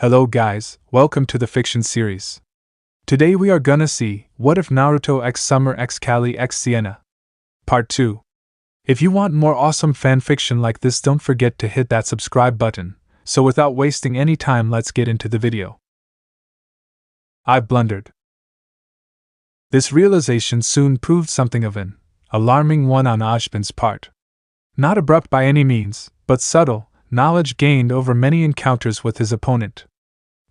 Hello guys, welcome to the fiction series. Today we are gonna see, what if Naruto x Summer x Kali x Sienna? Part 2. If you want more awesome fanfiction like this, don't forget to hit that subscribe button. So without wasting any time, let's get into the video. I blundered. This realization soon proved something of an alarming one on Ashbin's part. Not abrupt by any means, but subtle, knowledge gained over many encounters with his opponent.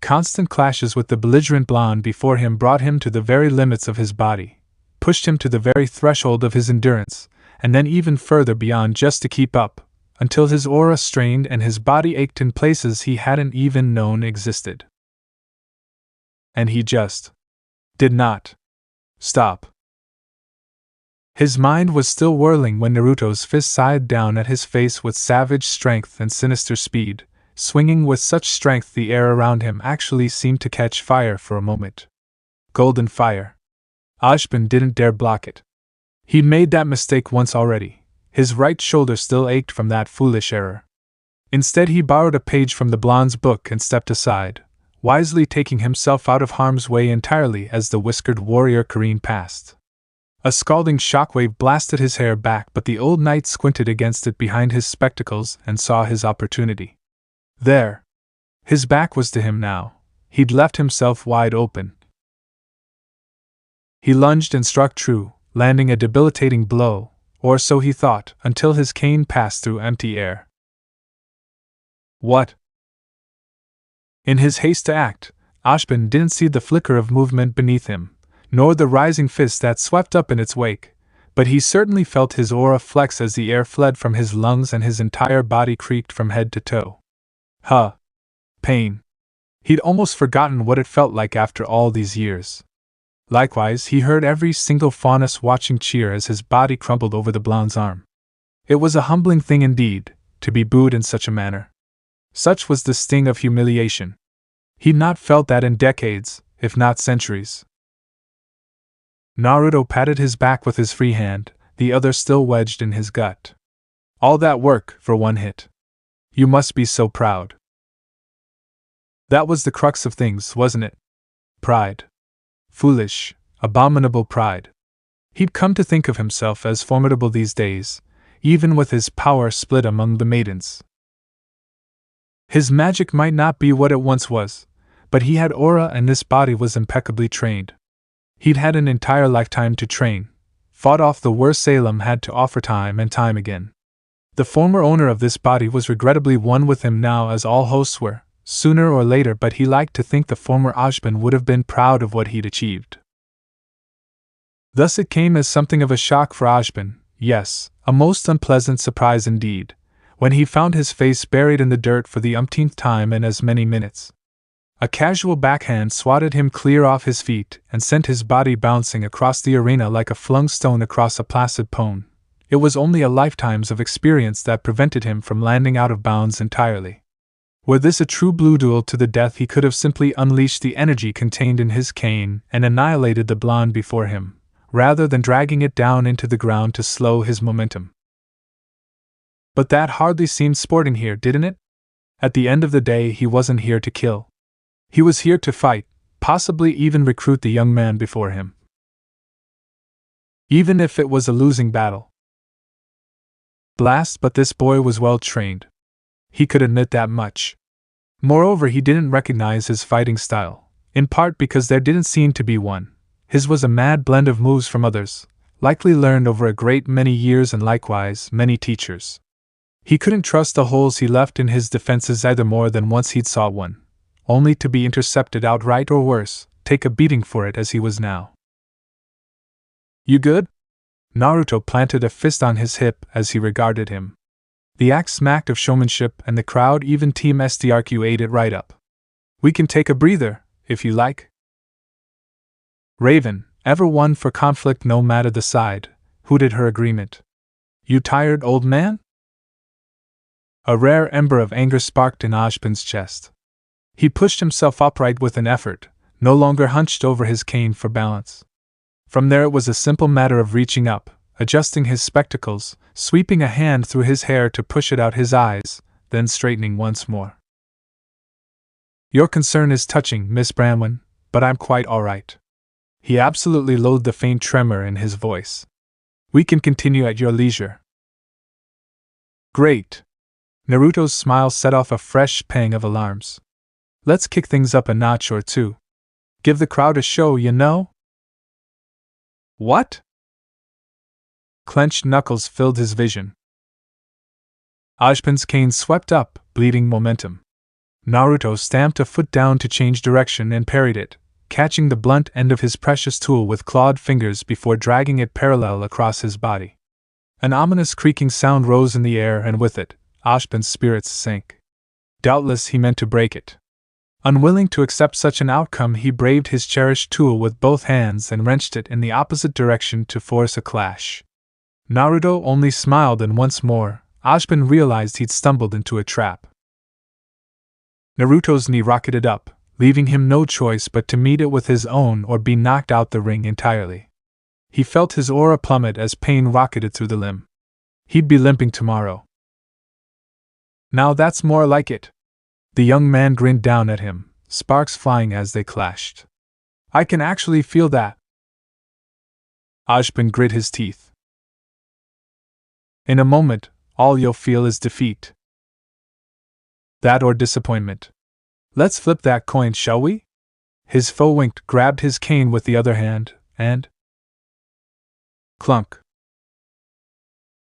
Constant clashes with the belligerent blonde before him brought him to the very limits of his body, pushed him to the very threshold of his endurance, and then even further beyond just to keep up, until his aura strained and his body ached in places he hadn't even known existed. And he just did not stop. His mind was still whirling when Naruto's fist sighed down at his face with savage strength and sinister speed, swinging with such strength the air around him actually seemed to catch fire for a moment. Golden fire. Ashbin didn't dare block it. He'd made that mistake once already. His right shoulder still ached from that foolish error. Instead, he borrowed a page from the blonde's book and stepped aside, wisely taking himself out of harm's way entirely as the whiskered warrior careened past. A scalding shockwave blasted his hair back, but the old knight squinted against it behind his spectacles and saw his opportunity. There. His back was to him now. He'd left himself wide open. He lunged and struck true, landing a debilitating blow, or so he thought, until his cane passed through empty air. What? In his haste to act, Ashbin didn't see the flicker of movement beneath him, nor the rising fist that swept up in its wake, but he certainly felt his aura flex as the air fled from his lungs and his entire body creaked from head to toe. Pain. He'd almost forgotten what it felt like after all these years. Likewise, he heard every single faunus watching cheer as his body crumpled over the blonde's arm. It was a humbling thing indeed, to be booed in such a manner. Such was the sting of humiliation. He'd not felt that in decades, if not centuries. Naruto patted his back with his free hand, the other still wedged in his gut. All that work for one hit. You must be so proud. That was the crux of things, wasn't it? Pride. Foolish, abominable pride. He'd come to think of himself as formidable these days, even with his power split among the maidens. His magic might not be what it once was, but he had aura and this body was impeccably trained. He'd had an entire lifetime to train, fought off the worst Salem had to offer time and time again. The former owner of this body was regrettably one with him now, as all hosts were, sooner or later, but he liked to think the former Ashbin would have been proud of what he'd achieved. Thus it came as something of a shock for Ashbin, yes, a most unpleasant surprise indeed, when he found his face buried in the dirt for the umpteenth time in as many minutes. A casual backhand swatted him clear off his feet and sent his body bouncing across the arena like a flung stone across a placid pond. It was only a lifetime's of experience that prevented him from landing out of bounds entirely. Were this a true blue duel to the death, he could have simply unleashed the energy contained in his cane and annihilated the blonde before him, rather than dragging it down into the ground to slow his momentum. But that hardly seemed sporting here, didn't it? At the end of the day, he wasn't here to kill. He was here to fight, possibly even recruit the young man before him. Even if it was a losing battle. Blast, but this boy was well trained. He could admit that much. Moreover, he didn't recognize his fighting style, in part because there didn't seem to be one. His was a mad blend of moves from others, likely learned over a great many years and likewise many teachers. He couldn't trust the holes he left in his defenses either. More than once he'd sought one, only to be intercepted outright or worse, take a beating for it as he was now. You good? Naruto planted a fist on his hip as he regarded him. The act smacked of showmanship and the crowd, even Team STRQ, ate it right up. We can take a breather, if you like. Raven, ever one for conflict no matter the side, hooted her agreement. You tired, old man? A rare ember of anger sparked in Ashbin's chest. He pushed himself upright with an effort, no longer hunched over his cane for balance. From there it was a simple matter of reaching up, adjusting his spectacles, sweeping a hand through his hair to push it out his eyes, then straightening once more. Your concern is touching, Miss Bramwin, but I'm quite alright. He absolutely loathed the faint tremor in his voice. We can continue at your leisure. Great. Naruto's smile set off a fresh pang of alarms. Let's kick things up a notch or two. Give the crowd a show, you know? What? Clenched knuckles filled his vision. Ajban's cane swept up, bleeding momentum. Naruto stamped a foot down to change direction and parried it, catching the blunt end of his precious tool with clawed fingers before dragging it parallel across his body. An ominous creaking sound rose in the air, and with it, Ajban's spirits sank. Doubtless he meant to break it. Unwilling to accept such an outcome, he braved his cherished tool with both hands and wrenched it in the opposite direction to force a clash. Naruto only smiled, and once more, Ajban realized he'd stumbled into a trap. Naruto's knee rocketed up, leaving him no choice but to meet it with his own or be knocked out the ring entirely. He felt his aura plummet as pain rocketed through the limb. He'd be limping tomorrow. Now that's more like it. The young man grinned down at him, sparks flying as they clashed. I can actually feel that. Ajban grit his teeth. In a moment, all you'll feel is defeat. That or disappointment. Let's flip that coin, shall we? His foe winked, grabbed his cane with the other hand, and... clunk.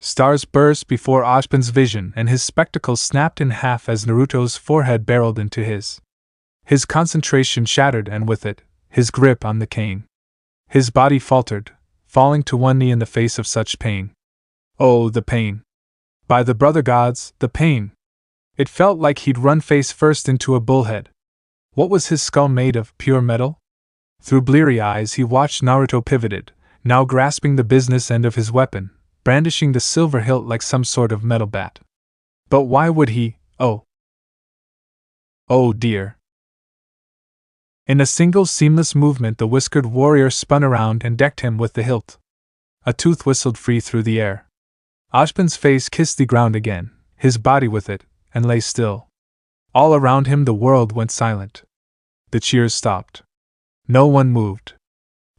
Stars burst before Ajban's vision, and his spectacles snapped in half as Naruto's forehead barreled into his. His concentration shattered, and with it, his grip on the cane. His body faltered, falling to one knee in the face of such pain. Oh, the pain! By the brother gods, the pain! It felt like he'd run face first into a bullhead. What was his skull made of, pure metal? Through bleary eyes he watched Naruto pivoted, now grasping the business end of his weapon, brandishing the silver hilt like some sort of metal bat. But why would he? Oh dear. In a single seamless movement the whiskered warrior spun around and decked him with the hilt. A tooth whistled free through the air. Ajban's face kissed the ground again, his body with it, and lay still. All around him the world went silent. The cheers stopped. No one moved.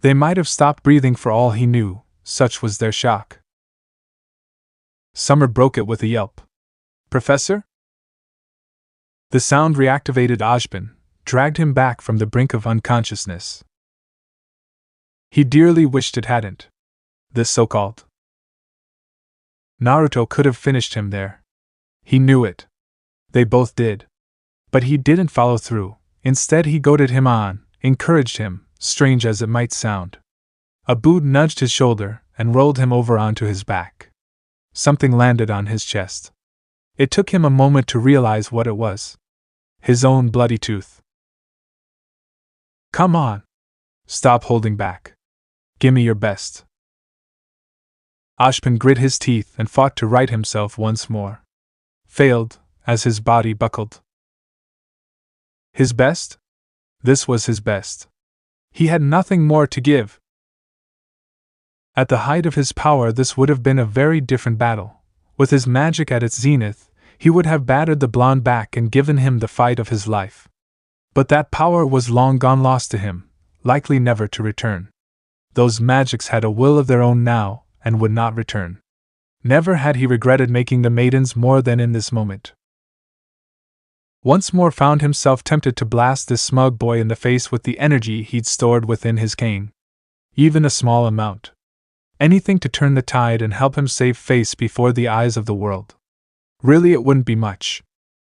They might have stopped breathing for all he knew, such was their shock. Summer broke it with a yelp. Professor? The sound reactivated Ajban, dragged him back from the brink of unconsciousness. He dearly wished it hadn't. This so-called Naruto could have finished him there. He knew it. They both did. But he didn't follow through. Instead he goaded him on, encouraged him, strange as it might sound. Aboud nudged his shoulder and rolled him over onto his back. Something landed on his chest. It took him a moment to realize what it was. His own bloody tooth. Come on. Stop holding back. Gimme your best. Ajban grit his teeth and fought to right himself once more. Failed, as his body buckled. His best? This was his best. He had nothing more to give. At the height of his power this would have been a very different battle. With his magic at its zenith, he would have battered the blonde back and given him the fight of his life. But that power was long gone lost to him, likely never to return. Those magics had a will of their own now, and would not return. Never had he regretted making the maidens more than in this moment. Once more found himself tempted to blast this smug boy in the face with the energy he'd stored within his cane. Even a small amount. Anything to turn the tide and help him save face before the eyes of the world. Really, it wouldn't be much.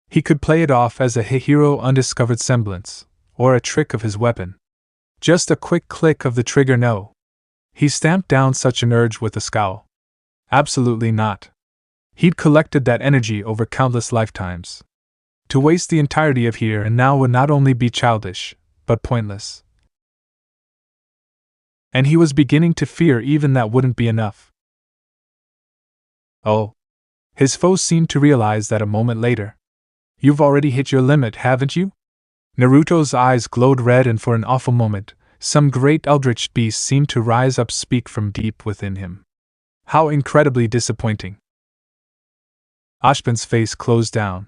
He could play it off as a hero undiscovered semblance, or a trick of his weapon. Just a quick click of the trigger, no. He stamped down such an urge with a scowl. Absolutely not. He'd collected that energy over countless lifetimes. To waste the entirety of here and now would not only be childish, but pointless. And he was beginning to fear even that wouldn't be enough. Oh. His foe seemed to realize that a moment later. You've already hit your limit, haven't you? Naruto's eyes glowed red, and for an awful moment, some great eldritch beast seemed to rise up, speak from deep within him. How incredibly disappointing. Ajban's face closed down.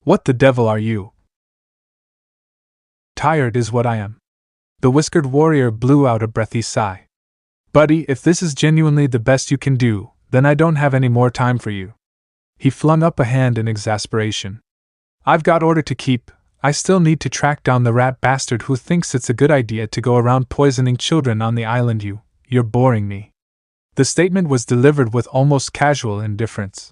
What the devil are you? tired is what I am. The whiskered warrior blew out a breathy sigh. Buddy, if this is genuinely the best you can do, then I don't have any more time for you. He flung up a hand in exasperation. I've got order to keep. I still need to track down the rat bastard who thinks it's a good idea to go around poisoning children on the island. You're boring me. The statement was delivered with almost casual indifference.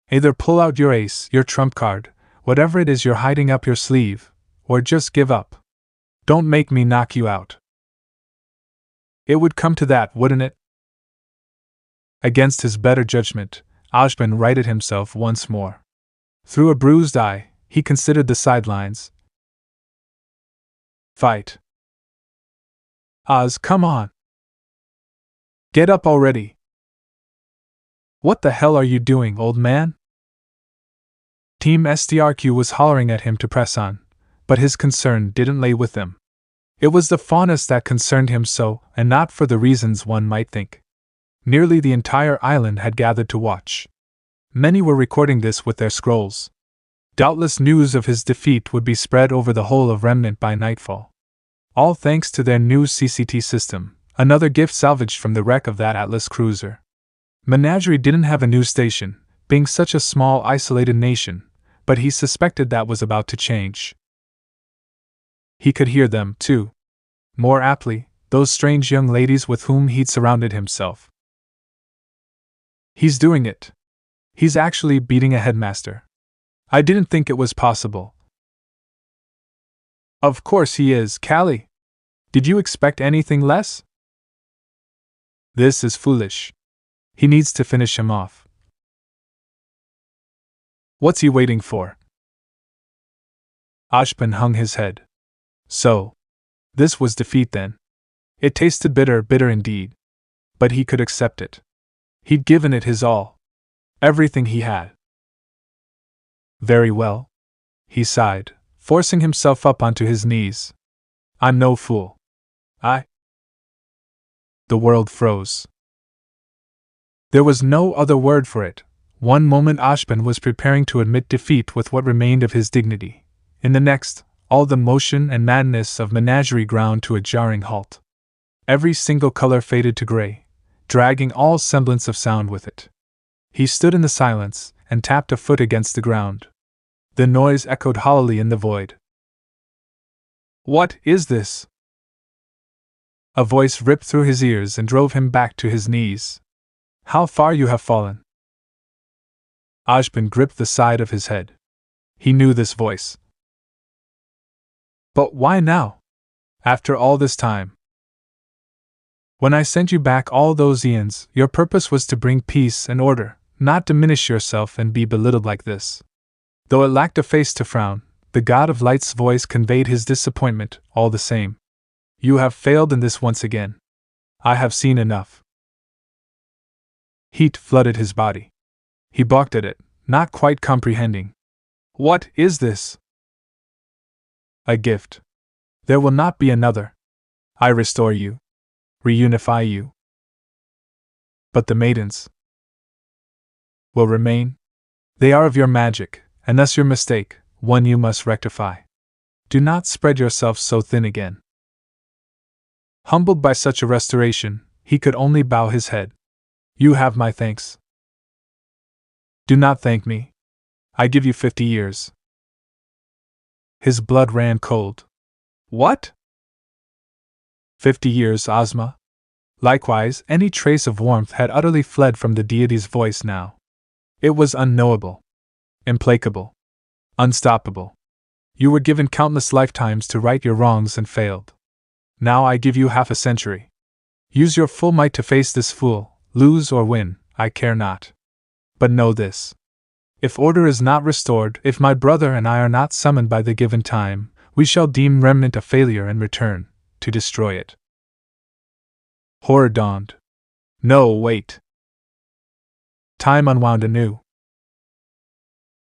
Either pull out your ace, your trump card, whatever it is you're hiding up your sleeve, or just give up. Don't make me knock you out. It would come to that, wouldn't it? Against his better judgment, Ashbin righted himself once more. Through a bruised eye, he considered the sidelines. Fight. Oz, come on. Get up already. What the hell are you doing, old man? Team STRQ was hollering at him to press on, but his concern didn't lay with them. It was the faunus that concerned him so, and not for the reasons one might think. Nearly the entire island had gathered to watch. Many were recording this with their scrolls. Doubtless news of his defeat would be spread over the whole of Remnant by nightfall. All thanks to their new CCT system, another gift salvaged from the wreck of that Atlas cruiser. Menagerie didn't have a news station, being such a small isolated nation, but he suspected that was about to change. He could hear them, too. More aptly, those strange young ladies with whom he'd surrounded himself. He's doing it. He's actually beating a headmaster. I didn't think it was possible. Of course he is, Kali. Did you expect anything less? This is foolish. He needs to finish him off. What's he waiting for? Ashbin hung his head. So, this was defeat then. It tasted bitter, bitter indeed. But he could accept it. He'd given it his all. Everything he had. Very well. He sighed, forcing himself up onto his knees. I'm no fool. The world froze. There was no other word for it. One moment Ashbin was preparing to admit defeat with what remained of his dignity. In the next, all the motion and madness of Menagerie ground to a jarring halt. Every single color faded to gray, dragging all semblance of sound with it. He stood in the silence and tapped a foot against the ground. The noise echoed hollowly in the void. What is this? A voice ripped through his ears and drove him back to his knees. How far you have fallen. Ashbin gripped the side of his head. He knew this voice. But why now? After all this time? When I sent you back all those eons, your purpose was to bring peace and order, not diminish yourself and be belittled like this. Though it lacked a face to frown, the God of Light's voice conveyed his disappointment, all the same. You have failed in this once again. I have seen enough. Heat flooded his body. He balked at it, not quite comprehending. What is this? A gift. There will not be another. I restore you. Reunify you. But the maidens will remain. They are of your magic, and thus your mistake, one you must rectify. Do not spread yourself so thin again. Humbled by such a restoration, he could only bow his head. You have my thanks. Do not thank me. I give you 50 years. His blood ran cold. What? 50 years, Ozma? Likewise, any trace of warmth had utterly fled from the deity's voice now. It was unknowable. Implacable. Unstoppable. You were given countless lifetimes to right your wrongs and failed. Now I give you half a century. Use your full might to face this fool, lose or win, I care not. But know this. If order is not restored, if my brother and I are not summoned by the given time, we shall deem Remnant a failure and return, to destroy it. Horror dawned. No, wait. Time unwound anew.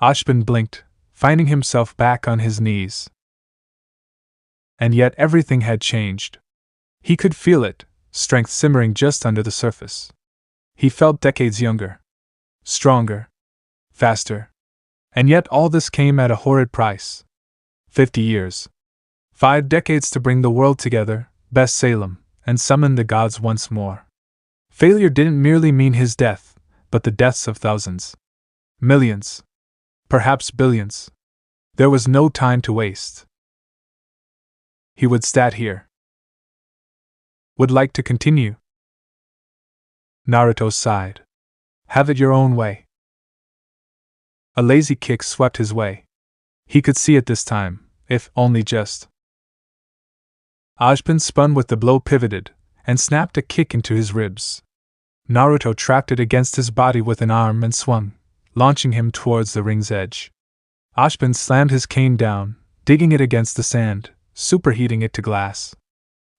Ashbin blinked, finding himself back on his knees. And yet everything had changed. He could feel it, strength simmering just under the surface. He felt decades younger. Stronger. Faster. And yet all this came at a horrid price. 50 years. 5 decades to bring the world together, best Salem, and summon the gods once more. Failure didn't merely mean his death, but the deaths of thousands. Millions. Perhaps billions. There was no time to waste. He would stat here. Would like to continue? Naruto sighed. Have it your own way. A lazy kick swept his way. He could see it this time, if only just. Ajin spun with the blow pivoted, and snapped a kick into his ribs. Naruto trapped it against his body with an arm and swung, launching him towards the ring's edge. Ajin slammed his cane down, digging it against the sand, superheating it to glass.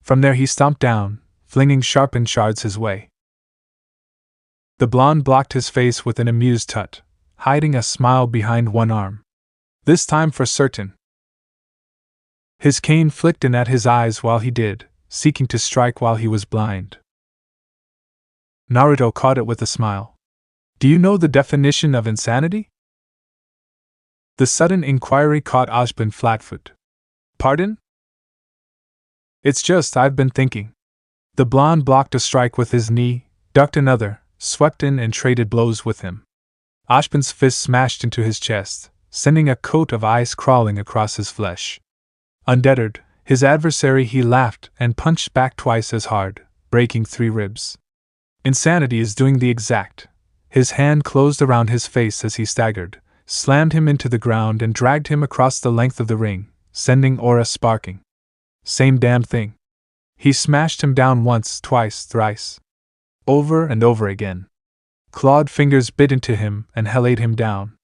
From there he stomped down, flinging sharpened shards his way. The blonde blocked his face with an amused tut, hiding a smile behind one arm. This time for certain. His cane flicked in at his eyes while he did, seeking to strike while he was blind. Naruto caught it with a smile. Do you know the definition of insanity? The sudden inquiry caught Ajin flat-foot. Pardon? It's just I've been thinking. The blonde blocked a strike with his knee, ducked another, swept in and traded blows with him. Ajin's fist smashed into his chest, sending a coat of ice crawling across his flesh. Undeterred, his adversary he laughed and punched back twice as hard, breaking 3 ribs. Insanity is doing the exact. His hand closed around his face as he staggered, slammed him into the ground and dragged him across the length of the ring, sending aura sparking. Same damn thing. He smashed him down once, twice, thrice. Over and over again. Clawed fingers bit into him and laid him down.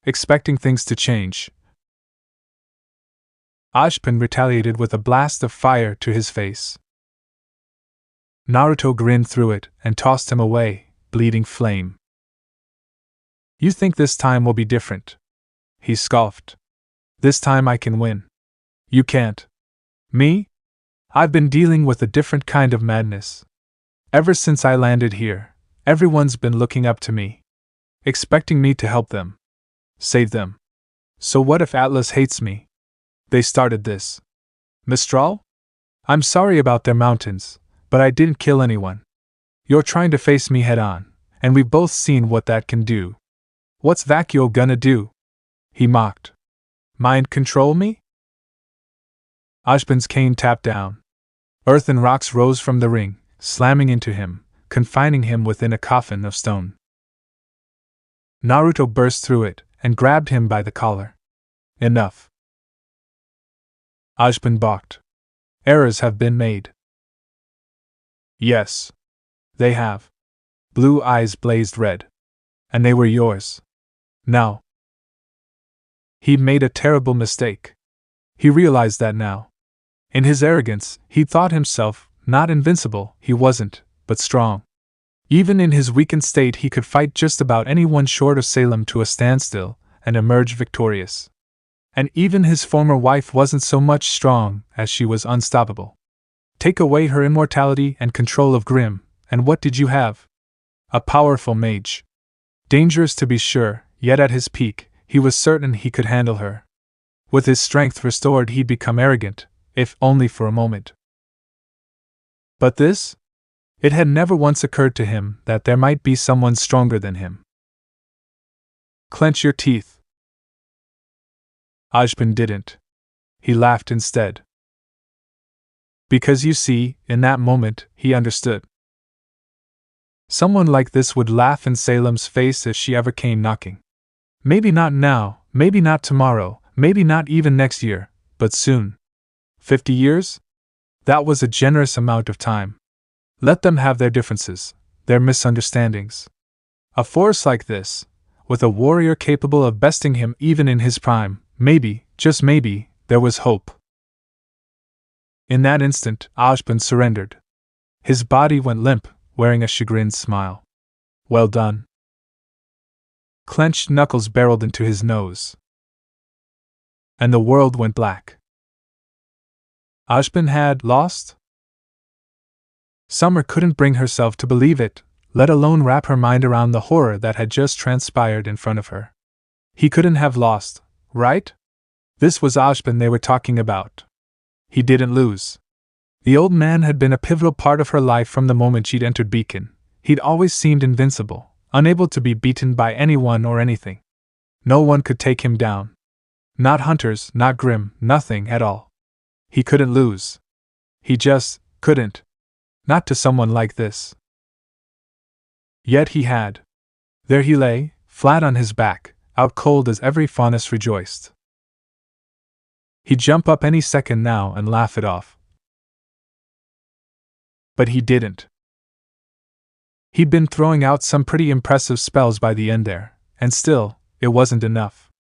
Expecting things to change. Ajin retaliated with a blast of fire to his face. Naruto grinned through it and tossed him away, bleeding flame. You think this time will be different? He scoffed. This time I can win. You can't. Me? I've been dealing with a different kind of madness. Ever since I landed here, everyone's been looking up to me, expecting me to help them. Save them. So what if Atlas hates me? They started this. Mistral? I'm sorry about their mountains, but I didn't kill anyone. You're trying to face me head on, and we've both seen what that can do. What's Vacuo gonna do? He mocked. Mind control me? Ajin's cane tapped down. Earth and rocks rose from the ring, slamming into him, confining him within a coffin of stone. Naruto burst through it and grabbed him by the collar. Enough. Ajin balked. Errors have been made. Yes. They have. Blue eyes blazed red. And they were yours. Now. He'd made a terrible mistake. He realized that now. In his arrogance, he thought himself not invincible, he wasn't, but strong. Even in his weakened state, he could fight just about anyone short of Salem to a standstill and emerge victorious. And even his former wife wasn't so much strong as she was unstoppable. Take away her immortality and control of Grimm, and what did you have? A powerful mage. Dangerous to be sure, yet at his peak, he was certain he could handle her. With his strength restored, he'd become arrogant, if only for a moment. But this? It had never once occurred to him that there might be someone stronger than him. Clench your teeth. Ajin didn't. He laughed instead. Because you see, in that moment, he understood. Someone like this would laugh in Salem's face if she ever came knocking. Maybe not now, maybe not tomorrow, maybe not even next year, but soon. 50 years? That was a generous amount of time. Let them have their differences, their misunderstandings. A force like this, with a warrior capable of besting him even in his prime, maybe, just maybe, there was hope. In that instant, Ajin surrendered. His body went limp, wearing a chagrined smile. Well done. Clenched knuckles barreled into his nose. And the world went black. Ajin had lost? Summer couldn't bring herself to believe it, let alone wrap her mind around the horror that had just transpired in front of her. He couldn't have lost, right? This was Ajin they were talking about. He didn't lose. The old man had been a pivotal part of her life from the moment she'd entered Beacon. He'd always seemed invincible, unable to be beaten by anyone or anything. No one could take him down. Not hunters, not Grimm, nothing at all. He couldn't lose. He just couldn't. Not to someone like this. Yet he had. There he lay, flat on his back, out cold as every faunus rejoiced. He'd jump up any second now and laugh it off. But he didn't. He'd been throwing out some pretty impressive spells by the end there, and still, it wasn't enough.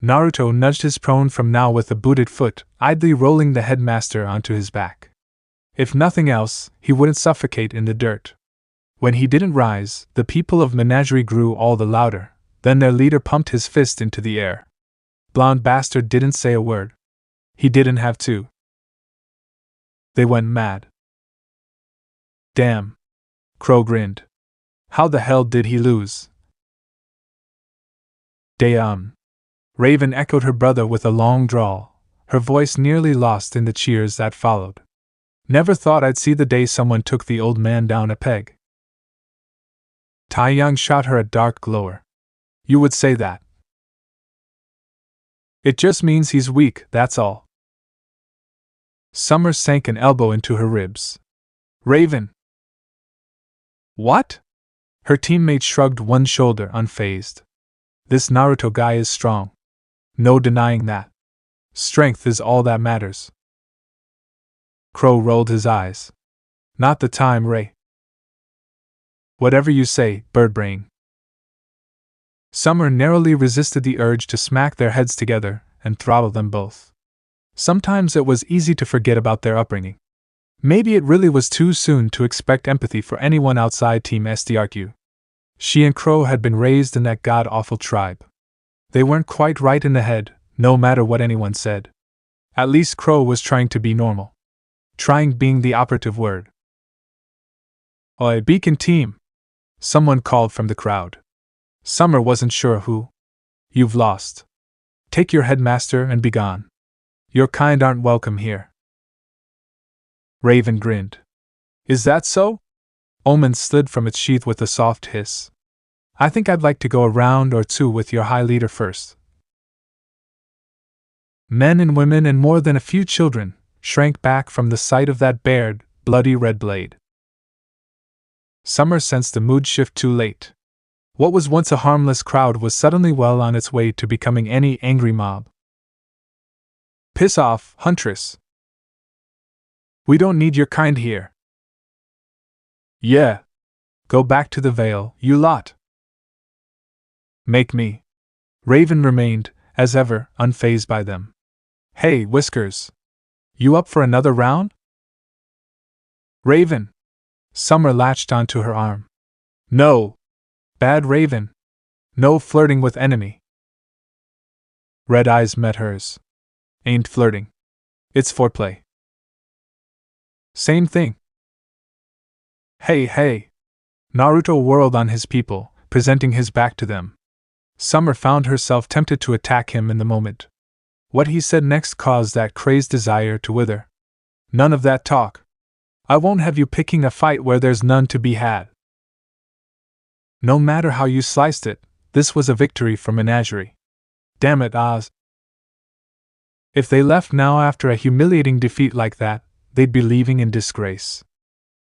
Naruto nudged his prone from now with a booted foot, idly rolling the headmaster onto his back. If nothing else, he wouldn't suffocate in the dirt. When he didn't rise, the people of Menagerie grew all the louder. Then their leader pumped his fist into the air. Blonde bastard didn't say a word. He didn't have to. They went mad. Damn. Crow grinned. How the hell did he lose? Damn. Raven echoed her brother with a long drawl, her voice nearly lost in the cheers that followed. Never thought I'd see the day someone took the old man down a peg. Taeyang shot her a dark glower. You would say that. It just means he's weak, that's all. Summer sank an elbow into her ribs. Raven! What? Her teammate shrugged one shoulder, unfazed. This Naruto guy is strong. No denying that. Strength is all that matters. Crow rolled his eyes. Not the time, Ray. Whatever you say, birdbrain. Summer narrowly resisted the urge to smack their heads together and throttle them both. Sometimes it was easy to forget about their upbringing. Maybe it really was too soon to expect empathy for anyone outside Team SDRQ. She and Crow had been raised in that god-awful tribe. They weren't quite right in the head, no matter what anyone said. At least Crow was trying to be normal. Trying being the operative word. Oi, Beacon team! Someone called from the crowd. Summer wasn't sure who. You've lost. Take your headmaster and be gone. Your kind aren't welcome here. Raven grinned. Is that so? Omen slid from its sheath with a soft hiss. I think I'd like to go a round or two with your high leader first. Men and women and more than a few children shrank back from the sight of that bared, bloody red blade. Summer sensed the mood shift too late. What was once a harmless crowd was suddenly well on its way to becoming any angry mob. Piss off, Huntress. We don't need your kind here. Yeah. Go back to the Vale, you lot. Make me. Raven remained, as ever, unfazed by them. Hey, Whiskers. You up for another round? Raven. Summer latched onto her arm. No. Bad Raven. No flirting with enemy. Red eyes met hers. Ain't flirting. It's foreplay. Same thing. Hey, hey. Naruto whirled on his people, presenting his back to them. Summer found herself tempted to attack him in the moment. What he said next caused that crazed desire to wither. None of that talk. I won't have you picking a fight where there's none to be had. No matter how you sliced it, this was a victory for Menagerie. Damn it, Oz. If they left now after a humiliating defeat like that, they'd be leaving in disgrace.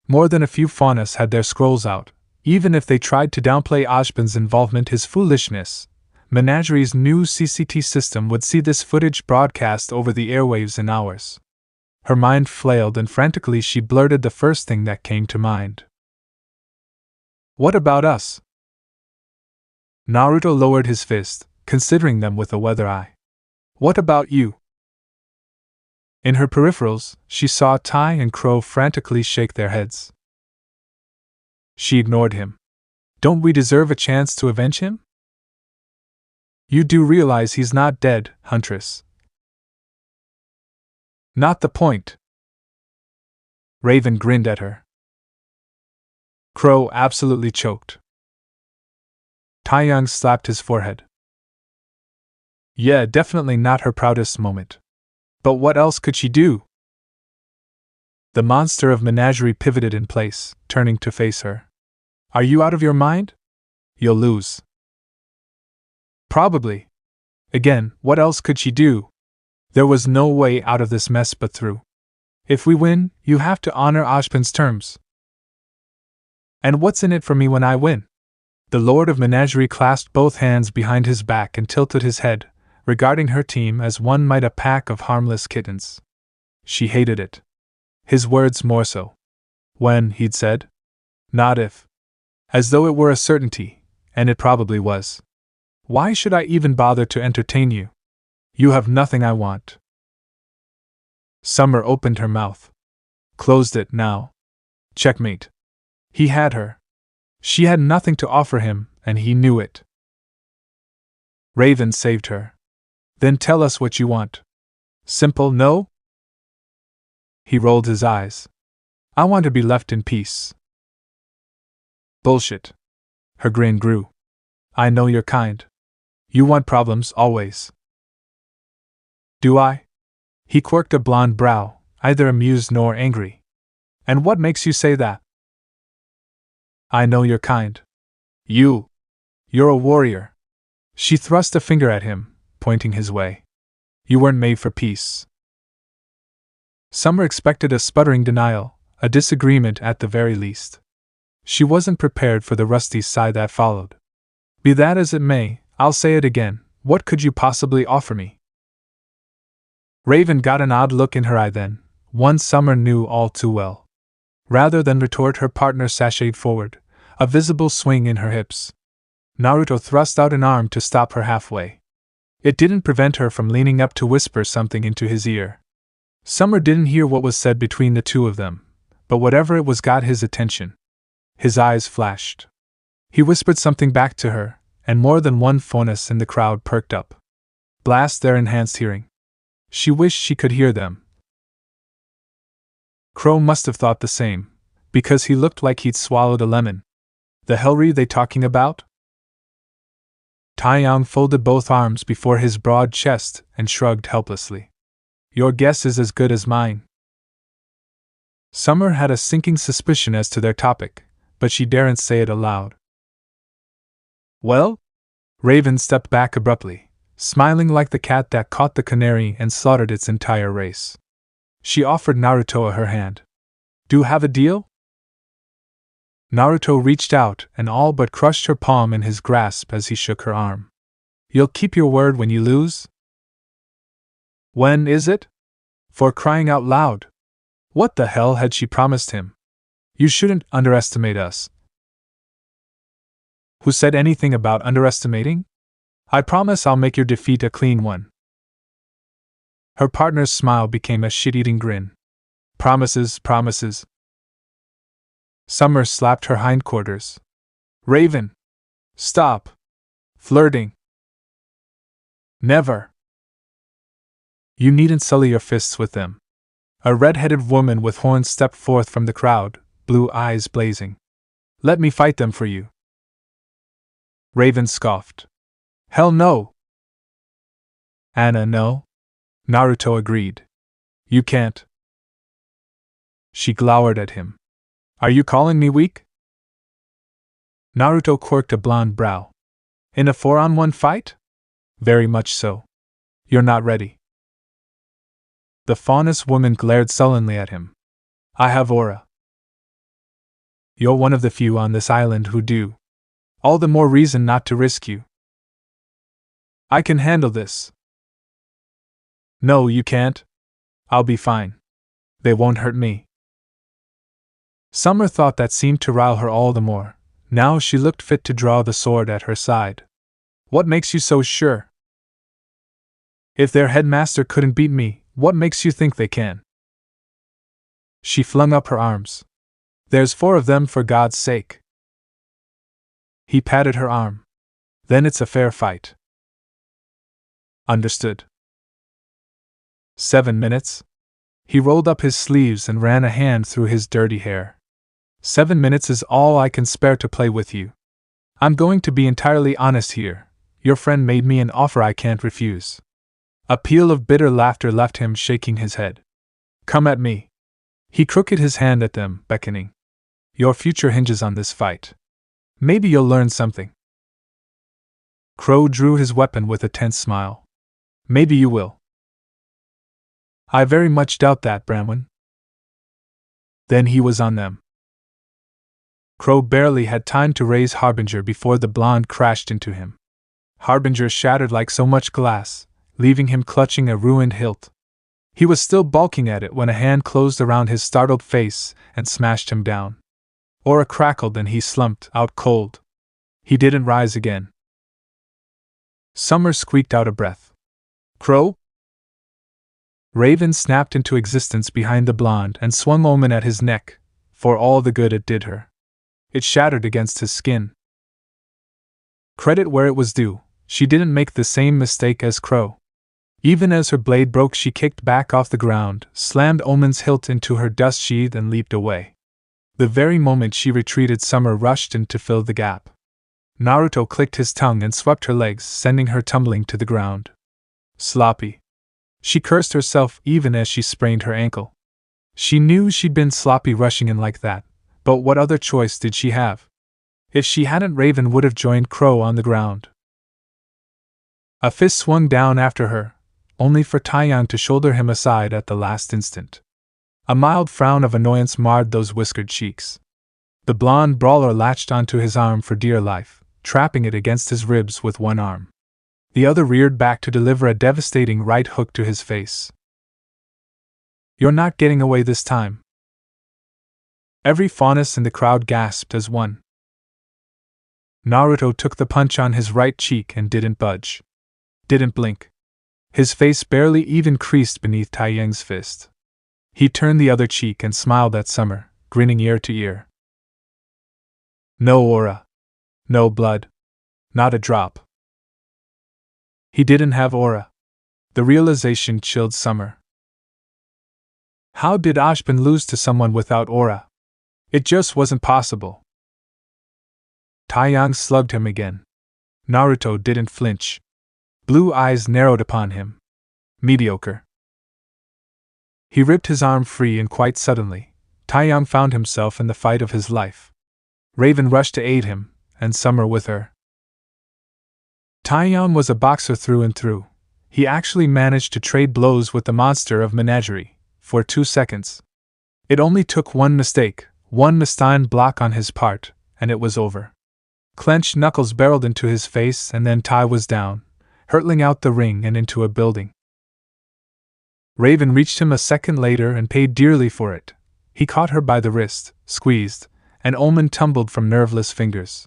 More than a few faunus had their scrolls out. Even if they tried to downplay Ojban's involvement, his foolishness, Menagerie's new CCT system would see this footage broadcast over the airwaves in hours. Her mind flailed and frantically she blurted the first thing that came to mind. What about us? Naruto lowered his fist, considering them with a weather eye. What about you? In her peripherals, she saw Tai and Crow frantically shake their heads. She ignored him. Don't we deserve a chance to avenge him? You do realize he's not dead, Huntress. Not the point. Raven grinned at her. Crow absolutely choked. Taeyang slapped his forehead. Yeah, definitely not her proudest moment. But what else could she do? The monster of menagerie pivoted in place, turning to face her. Are you out of your mind? You'll lose. Probably. Again, what else could she do? There was no way out of this mess but through. If we win, you have to honor Ashpin's terms. And what's in it for me when I win? The Lord of Menagerie clasped both hands behind his back and tilted his head, regarding her team as one might a pack of harmless kittens. She hated it. His words more so. When, he'd said. Not if. As though it were a certainty, and it probably was. Why should I even bother to entertain you? You have nothing I want. Summer opened her mouth. Closed it now. Checkmate. He had her. She had nothing to offer him, and he knew it. Raven saved her. Then tell us what you want. Simple no? He rolled his eyes. I want to be left in peace. Bullshit. Her grin grew. I know you're kind. You want problems always. Do I? He quirked a blonde brow, either amused nor angry. And what makes you say that? I know you're kind. You're a warrior. She thrust a finger at him, pointing his way. You weren't made for peace. Summer expected a sputtering denial, a disagreement at the very least. She wasn't prepared for the rusty sigh that followed. Be that as it may, I'll say it again, what could you possibly offer me? Raven got an odd look in her eye then, one Summer knew all too well. Rather than retort, her partner sashayed forward, a visible swing in her hips. Naruto thrust out an arm to stop her halfway. It didn't prevent her from leaning up to whisper something into his ear. Summer didn't hear what was said between the two of them, but whatever it was got his attention. His eyes flashed. He whispered something back to her, and more than one phonus in the crowd perked up. Blast their enhanced hearing. She wished she could hear them. Crow must have thought the same, because he looked like he'd swallowed a lemon. The hellry they talking about? Taeyang folded both arms before his broad chest and shrugged helplessly. Your guess is as good as mine. Summer had a sinking suspicion as to their topic, but she daren't say it aloud. Well? Raven stepped back abruptly, smiling like the cat that caught the canary and slaughtered its entire race. She offered Naruto her hand. Do have a deal? Naruto reached out and all but crushed her palm in his grasp as he shook her arm. You'll keep your word when you lose? When is it? For crying out loud! What the hell had she promised him? You shouldn't underestimate us. Who said anything about underestimating? I promise I'll make your defeat a clean one. Her partner's smile became a shit-eating grin. Promises, promises. Summer slapped her hindquarters. Raven! Stop! Flirting! Never! You needn't sully your fists with them. A red-headed woman with horns stepped forth from the crowd, blue eyes blazing. Let me fight them for you. Raven scoffed. Hell no! Anna, no? Naruto agreed. You can't. She glowered at him. Are you calling me weak? Naruto quirked a blonde brow. In a 4-on-1 fight? Very much so. You're not ready. The faunus woman glared sullenly at him. I have aura. You're one of the few on this island who do. All the more reason not to risk you. I can handle this. No, you can't. I'll be fine. They won't hurt me. Summer thought that seemed to rile her all the more. Now she looked fit to draw the sword at her side. What makes you so sure? If their headmaster couldn't beat me, what makes you think they can? She flung up her arms. There's 4 of them, for God's sake. He patted her arm. Then it's a fair fight. Understood. 7 minutes? He rolled up his sleeves and ran a hand through his dirty hair. 7 minutes is all I can spare to play with you. I'm going to be entirely honest here. Your friend made me an offer I can't refuse. A peal of bitter laughter left him shaking his head. Come at me. He crooked his hand at them, beckoning. Your future hinges on this fight. Maybe you'll learn something. Crow drew his weapon with a tense smile. Maybe you will. I very much doubt that, Bramwin. Then he was on them. Crow barely had time to raise Harbinger before the blonde crashed into him. Harbinger shattered like so much glass, leaving him clutching a ruined hilt. He was still balking at it when a hand closed around his startled face and smashed him down. Aura crackled and he slumped out cold. He didn't rise again. Summer squeaked out a breath. Crow? Raven snapped into existence behind the blonde and swung Omen at his neck, for all the good it did her. It shattered against his skin. Credit where it was due, she didn't make the same mistake as Crow. Even as her blade broke, she kicked back off the ground, slammed Omen's hilt into her dust sheath and leaped away. The very moment she retreated, Summer rushed in to fill the gap. Naruto clicked his tongue and swept her legs, sending her tumbling to the ground. Sloppy. She cursed herself even as she sprained her ankle. She knew she'd been sloppy rushing in like that, but what other choice did she have? If she hadn't, Raven would have joined Crow on the ground. A fist swung down after her, only for Taeyang to shoulder him aside at the last instant. A mild frown of annoyance marred those whiskered cheeks. The blonde brawler latched onto his arm for dear life, trapping it against his ribs with one arm. The other reared back to deliver a devastating right hook to his face. You're not getting away this time. Every faunus in the crowd gasped as one. Naruto took the punch on his right cheek and didn't budge. Didn't blink. His face barely even creased beneath Taeyang's fist. He turned the other cheek and smiled at Summer, grinning ear to ear. No aura. No blood. Not a drop. He didn't have aura. The realization chilled Summer. How did Ashbin lose to someone without aura? It just wasn't possible. Taeyang slugged him again. Naruto didn't flinch. Blue eyes narrowed upon him. Mediocre. He ripped his arm free and quite suddenly, Taeyang found himself in the fight of his life. Raven rushed to aid him, and Summer with her. Taeyang was a boxer through and through. He actually managed to trade blows with the monster of menagerie, for 2 seconds. It only took one mistake, one mistimed block on his part, and it was over. Clenched knuckles barreled into his face and then Tai was down, hurtling out the ring and into a building. Raven reached him a second later and paid dearly for it. He caught her by the wrist, squeezed, and Omen tumbled from nerveless fingers.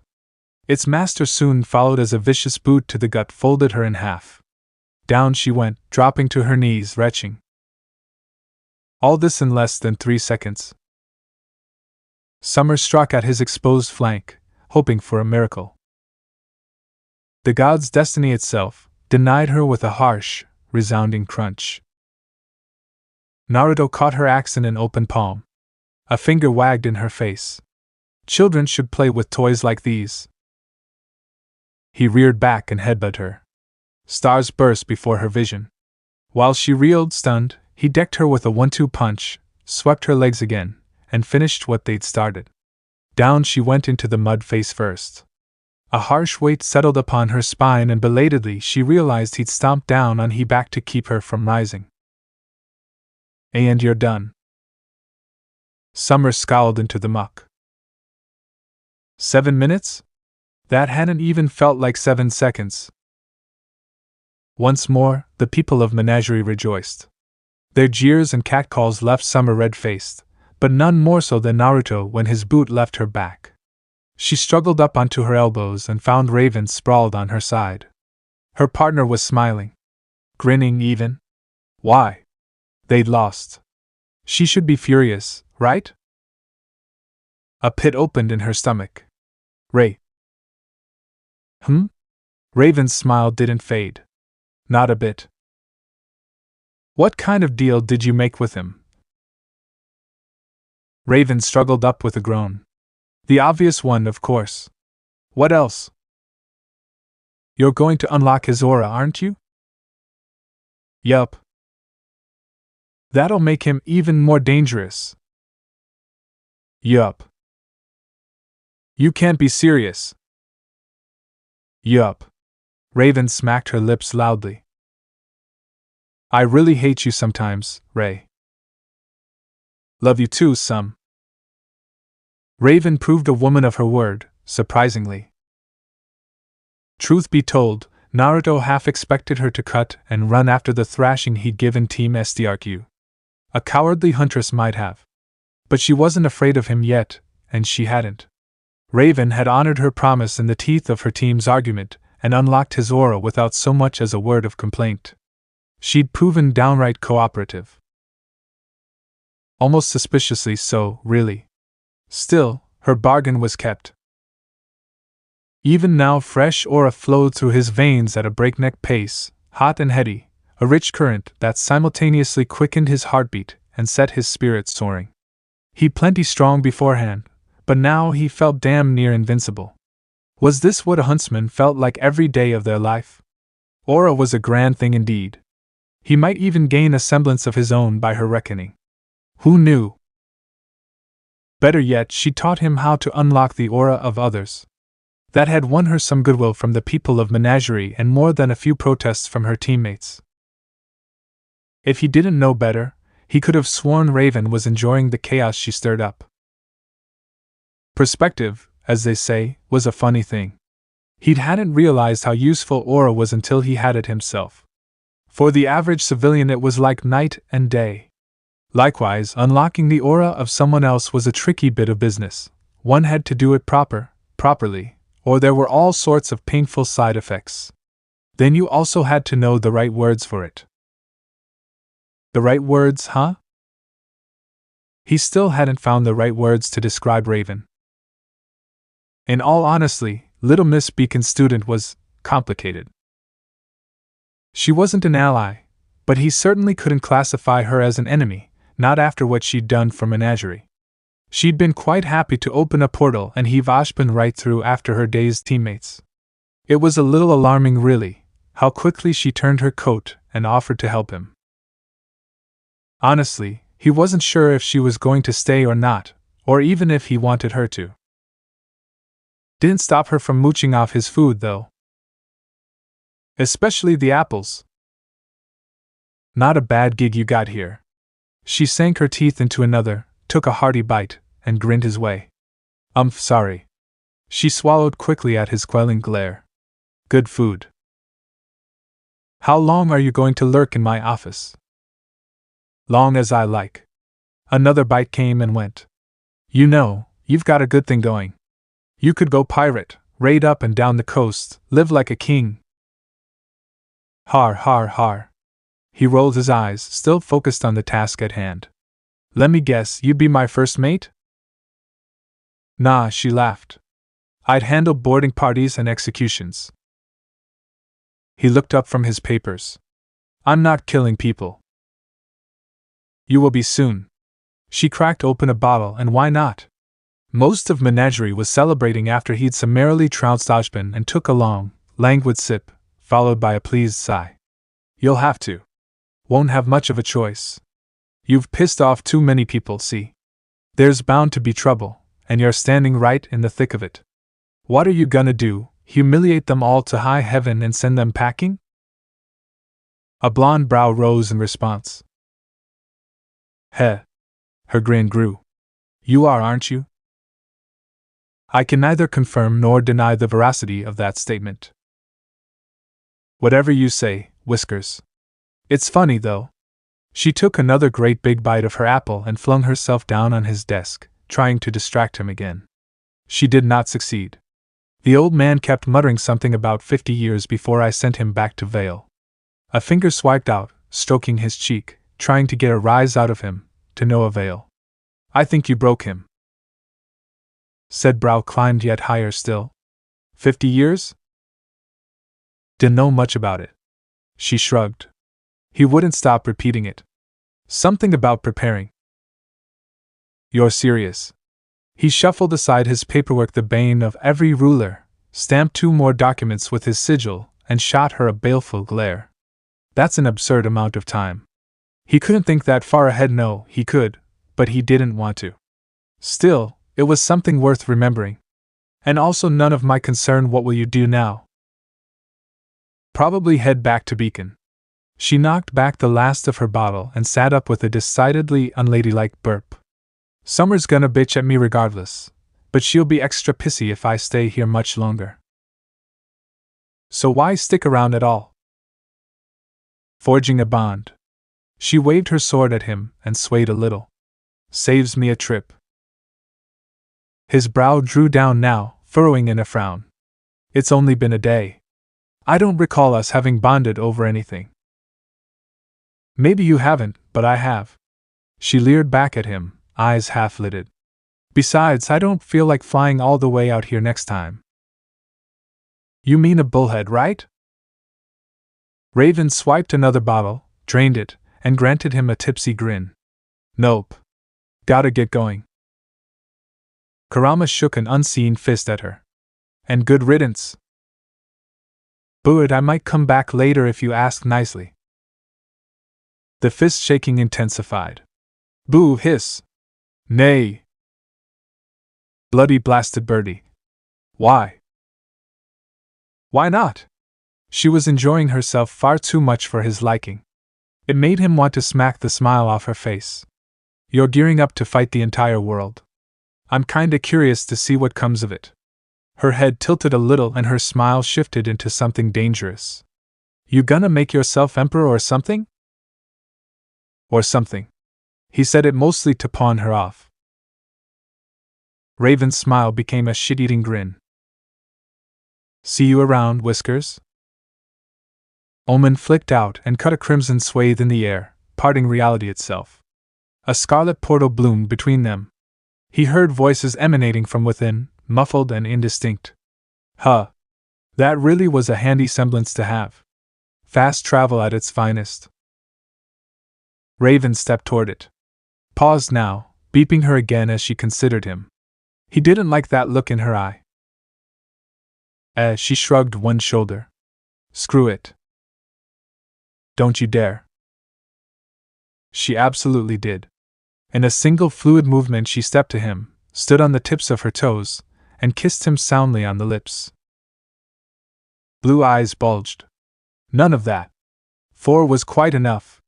Its master soon followed as a vicious boot to the gut folded her in half. Down she went, dropping to her knees, retching. All this in less than 3 seconds. Summer struck at his exposed flank, hoping for a miracle. The god's destiny itself denied her with a harsh, resounding crunch. Naruto caught her axe in an open palm. A finger wagged in her face. Children should play with toys like these. He reared back and headbutted her. Stars burst before her vision. While she reeled stunned, he decked her with a 1-2 punch, swept her legs again, and finished what they'd started. Down she went into the mud face first. A harsh weight settled upon her spine and belatedly she realized he'd stomped down on her back to keep her from rising. And you're done. Summer scowled into the muck. 7 minutes? That hadn't even felt like 7 seconds. Once more, the people of Menagerie rejoiced. Their jeers and catcalls left Summer red-faced, but none more so than Naruto when his boot left her back. She struggled up onto her elbows and found Raven sprawled on her side. Her partner was smiling. Grinning even. Why? They'd lost. She should be furious, right? A pit opened in her stomach. Ray. Raven's smile didn't fade. Not a bit. What kind of deal did you make with him? Raven struggled up with a groan. The obvious one, of course. What else? You're going to unlock his aura, aren't you? Yup. That'll make him even more dangerous. Yup. You can't be serious. Yup. Raven smacked her lips loudly. I really hate you sometimes, Ray. Love you too, some. Raven proved a woman of her word, surprisingly. Truth be told, Naruto half expected her to cut and run after the thrashing he'd given Team STRQ. A cowardly huntress might have. But she wasn't afraid of him yet, and she hadn't. Raven had honored her promise in the teeth of her team's argument and unlocked his aura without so much as a word of complaint. She'd proven downright cooperative. Almost suspiciously so, really. Still, her bargain was kept. Even now, fresh aura flowed through his veins at a breakneck pace, hot and heady, a rich current that simultaneously quickened his heartbeat and set his spirits soaring. He'd plenty strong beforehand, but now he felt damn near invincible. Was this what a huntsman felt like every day of their life? Aura was a grand thing indeed. He might even gain a semblance of his own by her reckoning. Who knew? Better yet, she taught him how to unlock the aura of others. That had won her some goodwill from the people of Menagerie and more than a few protests from her teammates. If he didn't know better, he could have sworn Raven was enjoying the chaos she stirred up. Perspective, as they say, was a funny thing. He hadn't realized how useful aura was until he had it himself. For the average civilian, it was like night and day. Likewise, unlocking the aura of someone else was a tricky bit of business. One had to do it properly, or there were all sorts of painful side effects. Then you also had to know the right words for it. The right words, huh? He still hadn't found the right words to describe Raven. In all honesty, Little Miss Beacon's student was complicated. She wasn't an ally, but he certainly couldn't classify her as an enemy, not after what she'd done for Menagerie. She'd been quite happy to open a portal and heave Ashbin right through after her dazed teammates. It was a little alarming, really, how quickly she turned her coat and offered to help him. Honestly, he wasn't sure if she was going to stay or not, or even if he wanted her to. Didn't stop her from mooching off his food, though. Especially the apples. Not a bad gig you got here. She sank her teeth into another, took a hearty bite, and grinned his way. Sorry. She swallowed quickly at his quelling glare. Good food. How long are you going to lurk in my office? Long as I like. Another bite came and went. You know, you've got a good thing going. You could go pirate, raid up and down the coast, live like a king. Har har har. He rolled his eyes, still focused on the task at hand. Let me guess, you'd be my first mate? Nah, she laughed. I'd handle boarding parties and executions. He looked up from his papers. I'm not killing people. You will be soon. She cracked open a bottle, and why not? Most of Menagerie was celebrating after he'd summarily trounced Ashbin and took a long, languid sip, followed by a pleased sigh. You'll have to. Won't have much of a choice. You've pissed off too many people, see? There's bound to be trouble, and you're standing right in the thick of it. What are you gonna do, humiliate them all to high heaven and send them packing? A blonde brow rose in response. Heh. Her grin grew. You are, aren't you? I can neither confirm nor deny the veracity of that statement. Whatever you say, Whiskers. It's funny, though. She took another great big bite of her apple and flung herself down on his desk, trying to distract him again. She did not succeed. The old man kept muttering something about 50 years before I sent him back to Vale. A finger swiped out, stroking his cheek, trying to get a rise out of him, to no avail. I think you broke him. Said brow climbed yet higher still. 50 years? Didn't know much about it. She shrugged. He wouldn't stop repeating it. Something about preparing. You're serious. He shuffled aside his paperwork, the bane of every ruler, stamped 2 more documents with his sigil, and shot her a baleful glare. That's an absurd amount of time. He couldn't think that far ahead. No, he could, but he didn't want to. Still, it was something worth remembering. And also none of my concern. What will you do now? Probably head back to Beacon. She knocked back the last of her bottle and sat up with a decidedly unladylike burp. Summer's gonna bitch at me regardless, but she'll be extra pissy if I stay here much longer. So why stick around at all? Forging a bond. She waved her sword at him and swayed a little. Saves me a trip. His brow drew down now, furrowing in a frown. It's only been a day. I don't recall us having bonded over anything. Maybe you haven't, but I have. She leered back at him, eyes half-lidded. Besides, I don't feel like flying all the way out here next time. You mean a bullhead, right? Raven swiped another bottle, drained it, and granted him a tipsy grin. Nope. Gotta get going. Kurama shook an unseen fist at her. And good riddance. Boo it, I might come back later if you ask nicely. The fist shaking intensified. Boo hiss. Nay. Bloody blasted birdie. Why? Why not? She was enjoying herself far too much for his liking. It made him want to smack the smile off her face. You're gearing up to fight the entire world. I'm kinda curious to see what comes of it. Her head tilted a little and her smile shifted into something dangerous. You gonna make yourself emperor or something? Or something. He said it mostly to pawn her off. Raven's smile became a shit-eating grin. See you around, Whiskers? Omen flicked out and cut a crimson swathe in the air, parting reality itself. A scarlet portal bloomed between them. He heard voices emanating from within, muffled and indistinct. Huh. That really was a handy semblance to have. Fast travel at its finest. Raven stepped toward it. Paused now, beeping her again as she considered him. He didn't like that look in her eye. She shrugged one shoulder. Screw it. Don't you dare. She absolutely did. In a single fluid movement she stepped to him, stood on the tips of her toes, and kissed him soundly on the lips. Blue eyes bulged. None of that. 4 was quite enough.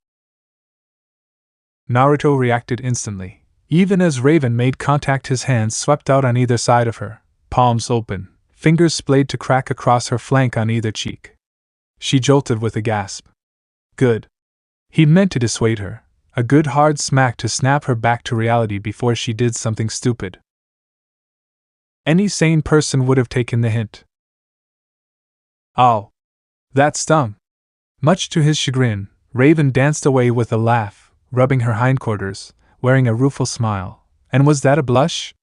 Naruto reacted instantly. Even as Raven made contact, his hands swept out on either side of her, palms open, fingers splayed to crack across her flank on either cheek. She jolted with a gasp. Good. He meant to dissuade her, a good hard smack to snap her back to reality before she did something stupid. Any sane person would have taken the hint. Ow. That stung. Much to his chagrin, Raven danced away with a laugh, rubbing her hindquarters, wearing a rueful smile. And was that a blush?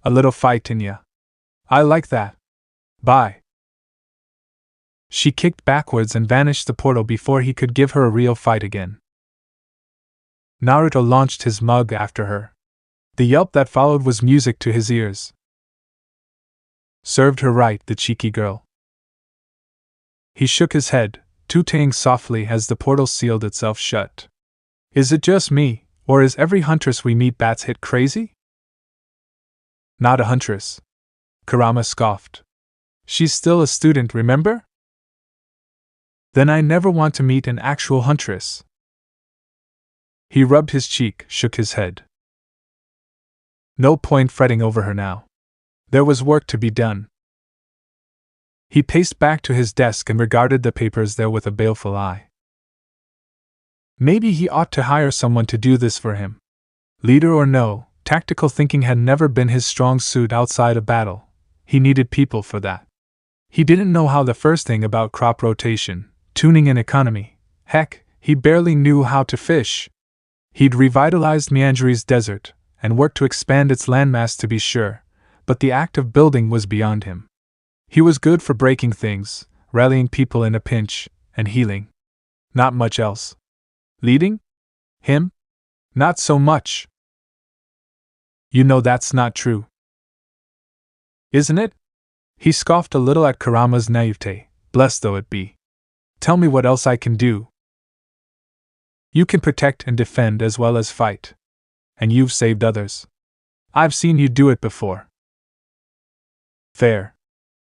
A little fight in ya. I like that. Bye. She kicked backwards and vanished the portal before he could give her a real fight again. Naruto launched his mug after her. The yelp that followed was music to his ears. Served her right, the cheeky girl. He shook his head, tooting softly as the portal sealed itself shut. Is it just me, or is every huntress we meet bats hit crazy? Not a huntress. Kurama scoffed. She's still a student, remember? Then I never want to meet an actual huntress. He rubbed his cheek, shook his head. No point fretting over her now. There was work to be done. He paced back to his desk and regarded the papers there with a baleful eye. Maybe he ought to hire someone to do this for him. Leader or no, tactical thinking had never been his strong suit outside a battle. He needed people for that. He didn't know how the first thing about crop rotation, tuning and economy. Heck, he barely knew how to fish. He'd revitalized Meandri's desert, and worked to expand its landmass to be sure, but the act of building was beyond him. He was good for breaking things, rallying people in a pinch, and healing. Not much else. Leading? Him? Not so much. You know that's not true. Isn't it? He scoffed a little at Kurama's naivete, blessed though it be. Tell me what else I can do. You can protect and defend as well as fight. And you've saved others. I've seen you do it before. There.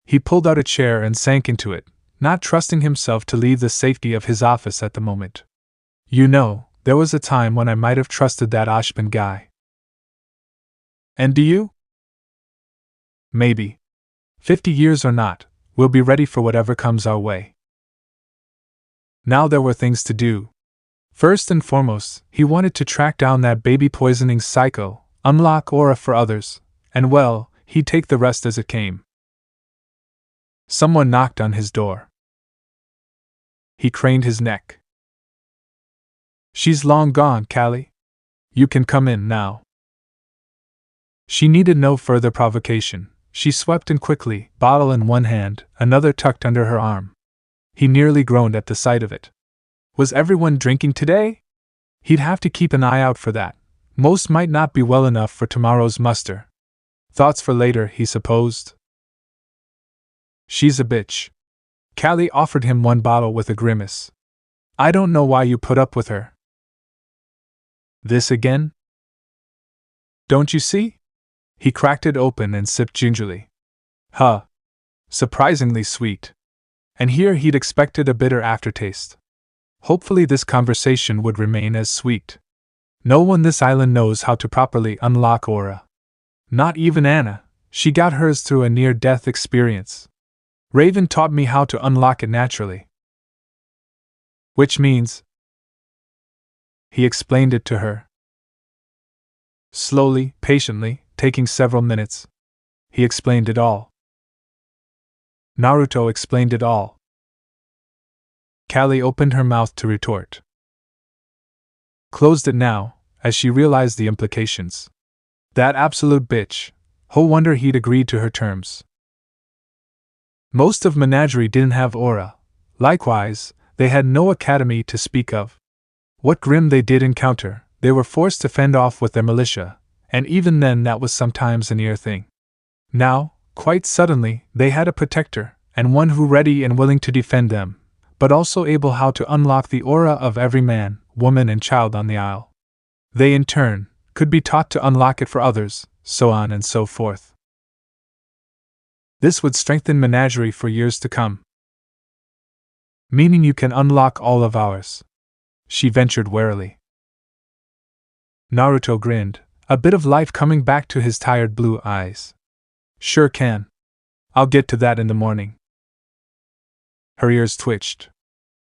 He pulled out a chair and sank into it, not trusting himself to leave the safety of his office at the moment. You know, there was a time when I might have trusted that Ashman guy. And do you? Maybe. 50 years or not, we'll be ready for whatever comes our way. Now there were things to do. First and foremost, he wanted to track down that baby poisoning psycho, unlock aura for others, and well, he'd take the rest as it came. Someone knocked on his door. He craned his neck. She's long gone, Kali. You can come in now. She needed no further provocation. She swept in quickly, bottle in one hand, another tucked under her arm. He nearly groaned at the sight of it. Was everyone drinking today? He'd have to keep an eye out for that. Most might not be well enough for tomorrow's muster. Thoughts for later, he supposed. She's a bitch. Kali offered him one bottle with a grimace. I don't know why you put up with her. This again? Don't you see? He cracked it open and sipped gingerly. Huh. Surprisingly sweet. And here he'd expected a bitter aftertaste. Hopefully this conversation would remain as sweet. No one this island knows how to properly unlock aura. Not even Anna. She got hers through a near-death experience. Raven taught me how to unlock it naturally. Which means... He explained it to her. Slowly, patiently, taking several minutes. He explained it all. Naruto explained it all. Kali opened her mouth to retort. Closed it now, as she realized the implications. That absolute bitch. No wonder he'd agreed to her terms. Most of Menagerie didn't have aura. Likewise, they had no academy to speak of. What grim they did encounter, they were forced to fend off with their militia, and even then that was sometimes a near thing. Now, quite suddenly, they had a protector, and one who ready and willing to defend them, but also able how to unlock the aura of every man, woman and child on the isle. They in turn, could be taught to unlock it for others, so on and so forth. This would strengthen Menagerie for years to come. Meaning you can unlock all of ours? She ventured warily. Naruto grinned, a bit of life coming back to his tired blue eyes. Sure can. I'll get to that in the morning. Her ears twitched.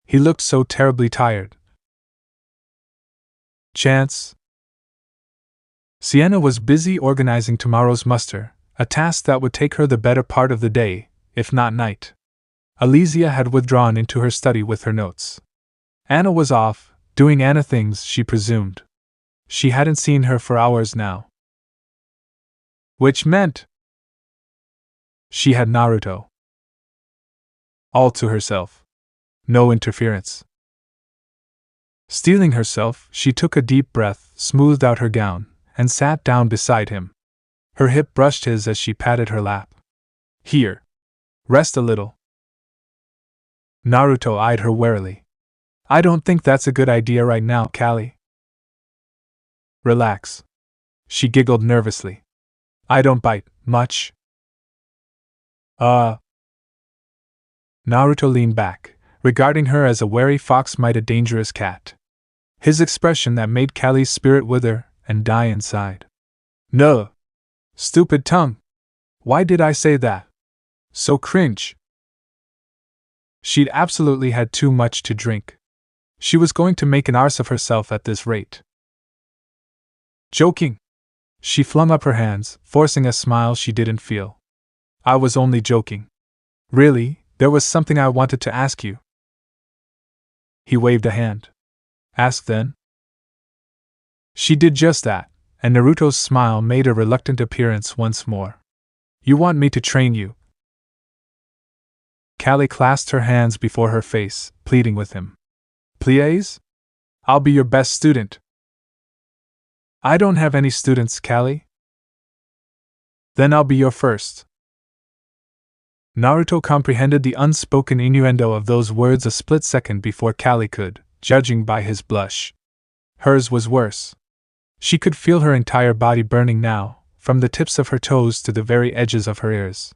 He looked so terribly tired. Chance? Sienna was busy organizing tomorrow's muster, a task that would take her the better part of the day, if not night. Alizia had withdrawn into her study with her notes. Anna was off, doing Anna things, she presumed. She hadn't seen her for hours now. Which meant she had Naruto all to herself. No interference. Steeling herself, she took a deep breath, smoothed out her gown, and sat down beside him. Her hip brushed his as she patted her lap. Here. Rest a little. Naruto eyed her warily. I don't think that's a good idea right now, Kali. Relax. She giggled nervously. I don't bite, much. Naruto leaned back, regarding her as a wary fox might a dangerous cat. His expression that made Kali's spirit wither and die inside. No. Stupid tongue. Why did I say that? So cringe. She'd absolutely had too much to drink. She was going to make an arse of herself at this rate. Joking. She flung up her hands, forcing a smile she didn't feel. I was only joking. Really, there was something I wanted to ask you. He waved a hand. Ask then. She did just that, and Naruto's smile made a reluctant appearance once more. You want me to train you? Kali clasped her hands before her face, pleading with him. Please? I'll be your best student. I don't have any students, Kali. Then I'll be your first. Naruto comprehended the unspoken innuendo of those words a split second before Kali could, judging by his blush, Hers was worse. She could feel her entire body burning now, from the tips of her toes to the very edges of her ears.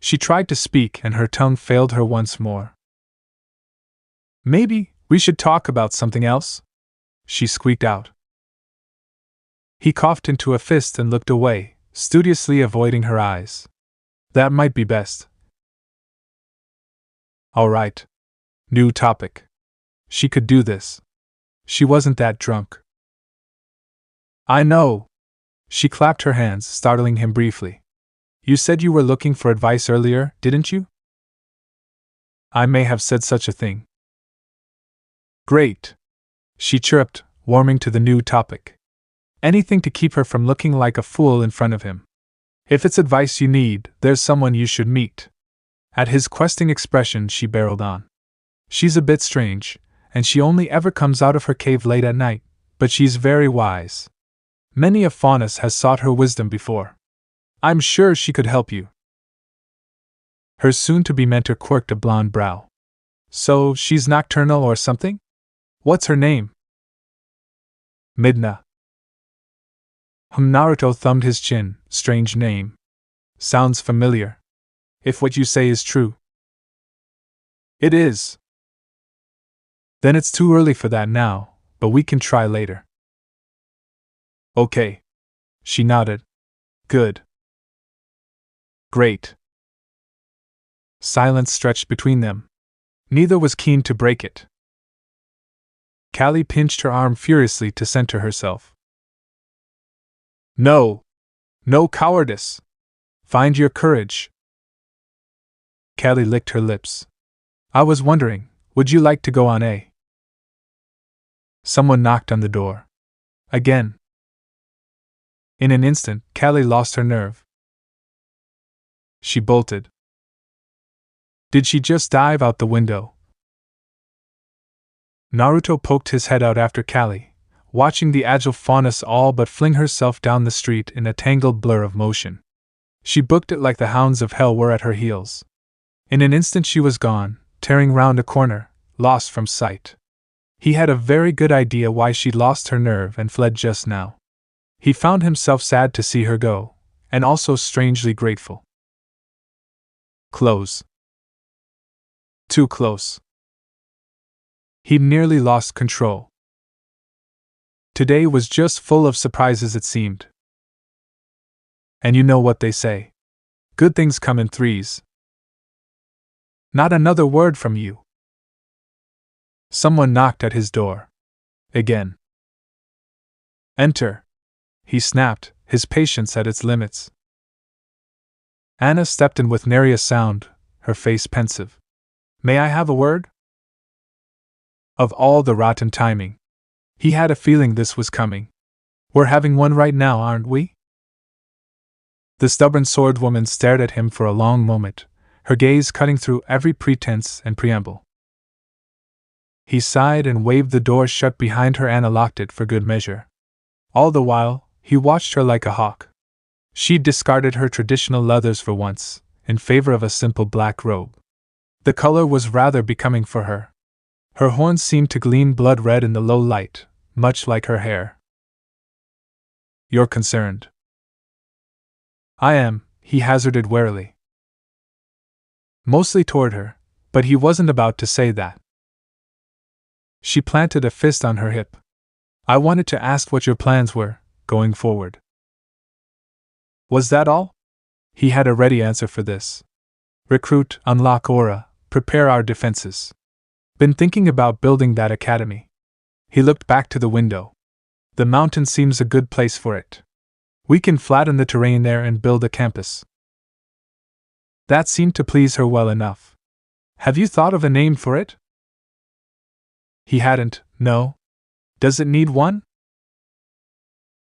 She tried to speak and her tongue failed her once more. "Maybe we should talk about something else?" she squeaked out. He coughed into a fist and looked away, studiously avoiding her eyes. "That might be best." "All right. New topic." She could do this. She wasn't that drunk. "I know." She clapped her hands, startling him briefly. "You said you were looking for advice earlier, didn't you?" "I may have said such a thing." "Great," she chirped, warming to the new topic. "Anything to keep her from looking like a fool in front of him. If it's advice you need, there's someone you should meet." At his questing expression, she barreled on. "She's a bit strange, and she only ever comes out of her cave late at night, but she's very wise. Many a faunus has sought her wisdom before. I'm sure she could help you." Her soon-to-be mentor quirked a blonde brow. "So, she's nocturnal or something? What's her name?" "Midna." Naruto thumbed his chin. "Strange name. Sounds familiar. If what you say is true." "It is." "Then it's too early for that now, but we can try later." "Okay." She nodded. "Good. Great." Silence stretched between them. Neither was keen to break it. Kali pinched her arm furiously to center herself. "No! No cowardice! Find your courage!" Kali licked her lips. "I was wondering, would you like to go on a?" Someone knocked on the door. Again. In an instant, Kali lost her nerve. She bolted. Did she just dive out the window? Naruto poked his head out after Kali, watching the agile faunus all but fling herself down the street in a tangled blur of motion. She booked it like the hounds of hell were at her heels. In an instant she was gone, tearing round a corner, lost from sight. He had a very good idea why she'd lost her nerve and fled just now. He found himself sad to see her go, and also strangely grateful. Close. Too close. He'd nearly lost control. Today was just full of surprises, it seemed. And you know what they say. Good things come in threes. Not another word from you. Someone knocked at his door. Again. Enter, he snapped, his patience at its limits. Anna stepped in with nary a sound, her face pensive. May I have a word? Of all the rotten timing. He had a feeling this was coming. We're having one right now, aren't we? The stubborn swordwoman stared at him for a long moment, her gaze cutting through every pretense and preamble. He sighed and waved the door shut behind her. Anna locked it for good measure. All the while, he watched her like a hawk. She'd discarded her traditional leathers for once, in favor of a simple black robe. The color was rather becoming for her. Her horns seemed to gleam blood red in the low light, much like her hair. You're concerned. I am, he hazarded warily. Mostly toward her, but he wasn't about to say that. She planted a fist on her hip. I wanted to ask what your plans were, going forward. Was that all? He had a ready answer for this. Recruit, unlock aura, prepare our defenses. Been thinking about building that academy. He looked back to the window. The mountain seems a good place for it. We can flatten the terrain there and build a campus. That seemed to please her well enough. Have you thought of a name for it? He hadn't, no. Does it need one?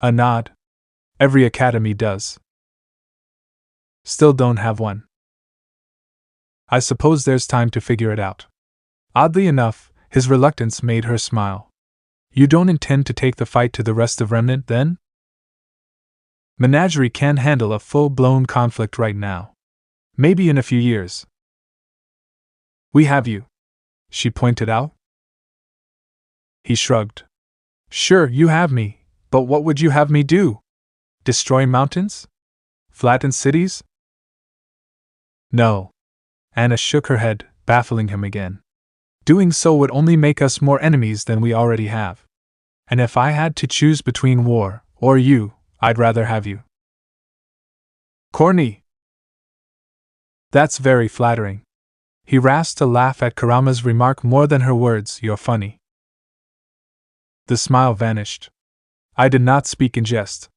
A nod. Every academy does. Still don't have one. I suppose there's time to figure it out. Oddly enough, his reluctance made her smile. You don't intend to take the fight to the rest of Remnant, then? Menagerie can't handle a full-blown conflict right now. Maybe in a few years. We have you, she pointed out. He shrugged. Sure, you have me, but what would you have me do? Destroy mountains? Flatten cities? No. Anna shook her head, baffling him again. Doing so would only make us more enemies than we already have. And if I had to choose between war or you, I'd rather have you. Corny! That's very flattering. He rasped a laugh at Kurama's remark more than her words. You're funny. The smile vanished. I did not speak in jest.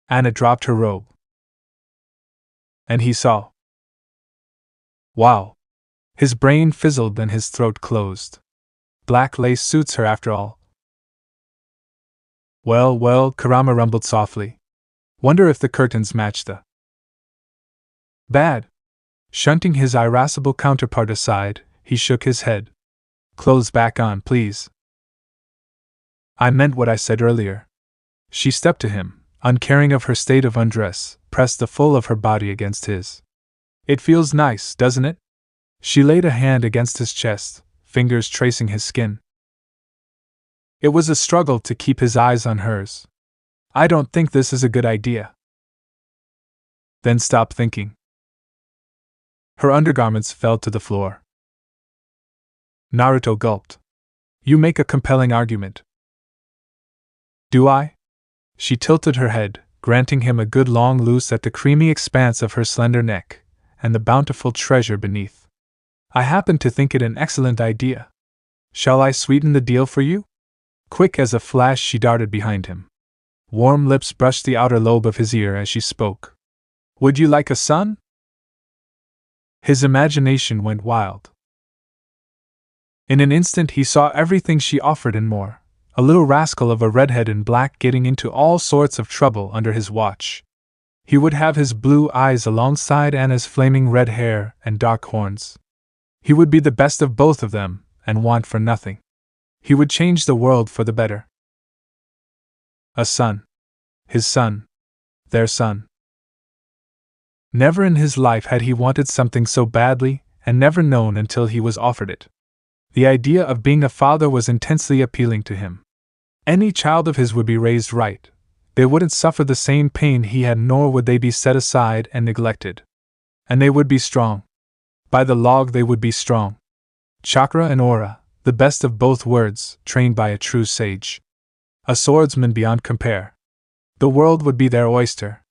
Anna dropped her robe. And he saw. Wow. His brain fizzled and his throat closed. Black lace suits her after all. Well, Kurama rumbled softly. Wonder if the curtains match the. Bad. Shunting his irascible counterpart aside, he shook his head. Clothes back on, please. I meant what I said earlier. She stepped to him, uncaring of her state of undress, pressed the full of her body against his. It feels nice, doesn't it? She laid a hand against his chest, fingers tracing his skin. It was a struggle to keep his eyes on hers. I don't think this is a good idea. Then stop thinking. Her undergarments fell to the floor. Naruto gulped. You make a compelling argument. Do I? She tilted her head, granting him a good long loose at the creamy expanse of her slender neck, and the bountiful treasure beneath. I happen to think it an excellent idea. Shall I sweeten the deal for you? Quick as a flash she darted behind him. Warm lips brushed the outer lobe of his ear as she spoke. Would you like a son? His imagination went wild. In an instant he saw everything she offered and more. A little rascal of a redhead in black getting into all sorts of trouble under his watch. He would have his blue eyes alongside Anna's flaming red hair and dark horns. He would be the best of both of them, and want for nothing. He would change the world for the better. A son. His son. Their son. Never in his life had he wanted something so badly, and never known until he was offered it. The idea of being a father was intensely appealing to him. Any child of his would be raised right. They wouldn't suffer the same pain he had, nor would they be set aside and neglected. And they would be strong. By the log they would be strong. Chakra and aura, the best of both worlds, trained by a true sage. A swordsman beyond compare. The world would be their oyster.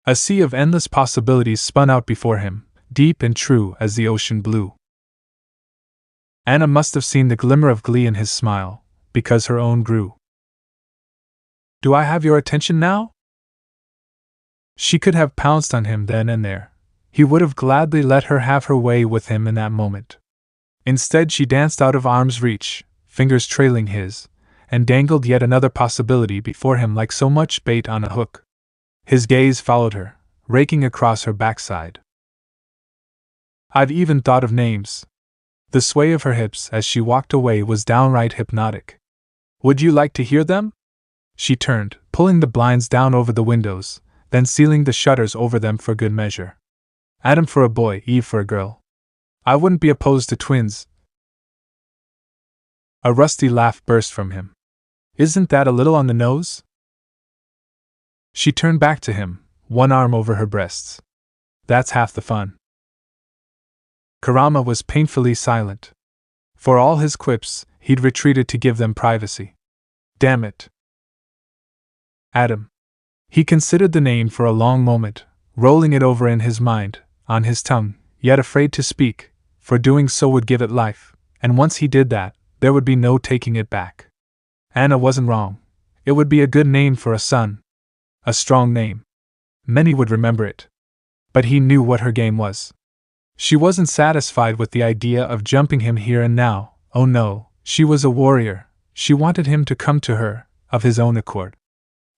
A sea of endless possibilities spun out before him, deep and true as the ocean blue. Anna must have seen the glimmer of glee in his smile, because her own grew. Do I have your attention now? She could have pounced on him then and there. He would have gladly let her have her way with him in that moment. Instead, she danced out of arm's reach, fingers trailing his, and dangled yet another possibility before him like so much bait on a hook. His gaze followed her, raking across her backside. I've even thought of names. The sway of her hips as she walked away was downright hypnotic. Would you like to hear them? She turned, pulling the blinds down over the windows, then sealing the shutters over them for good measure. Adam for a boy, Eve for a girl. I wouldn't be opposed to twins. A rusty laugh burst from him. Isn't that a little on the nose? She turned back to him, one arm over her breasts. That's half the fun. Kurama was painfully silent. For all his quips, he'd retreated to give them privacy. Damn it. Adam. He considered the name for a long moment, rolling it over in his mind, on his tongue, yet afraid to speak, for doing so would give it life, and once he did that, there would be no taking it back. Anna wasn't wrong. It would be a good name for a son. A strong name. Many would remember it. But he knew what her game was. She wasn't satisfied with the idea of jumping him here and now. Oh no, she was a warrior. She wanted him to come to her, of his own accord.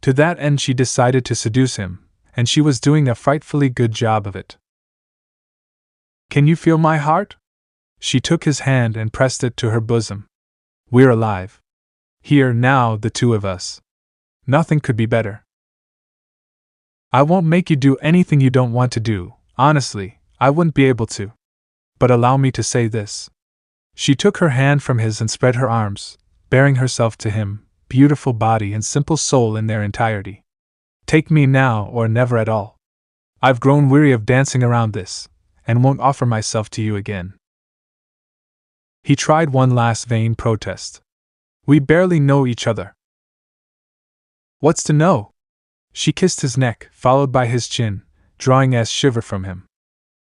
To that end she decided to seduce him, and she was doing a frightfully good job of it. Can you feel my heart? She took his hand and pressed it to her bosom. We're alive. Here now, the two of us. Nothing could be better. I won't make you do anything you don't want to do, honestly, I wouldn't be able to. But allow me to say this. She took her hand from his and spread her arms, baring herself to him, beautiful body and simple soul in their entirety. Take me now or never at all. I've grown weary of dancing around this, and won't offer myself to you again. He tried one last vain protest. We barely know each other. What's to know? She kissed his neck, followed by his chin, drawing a shiver from him.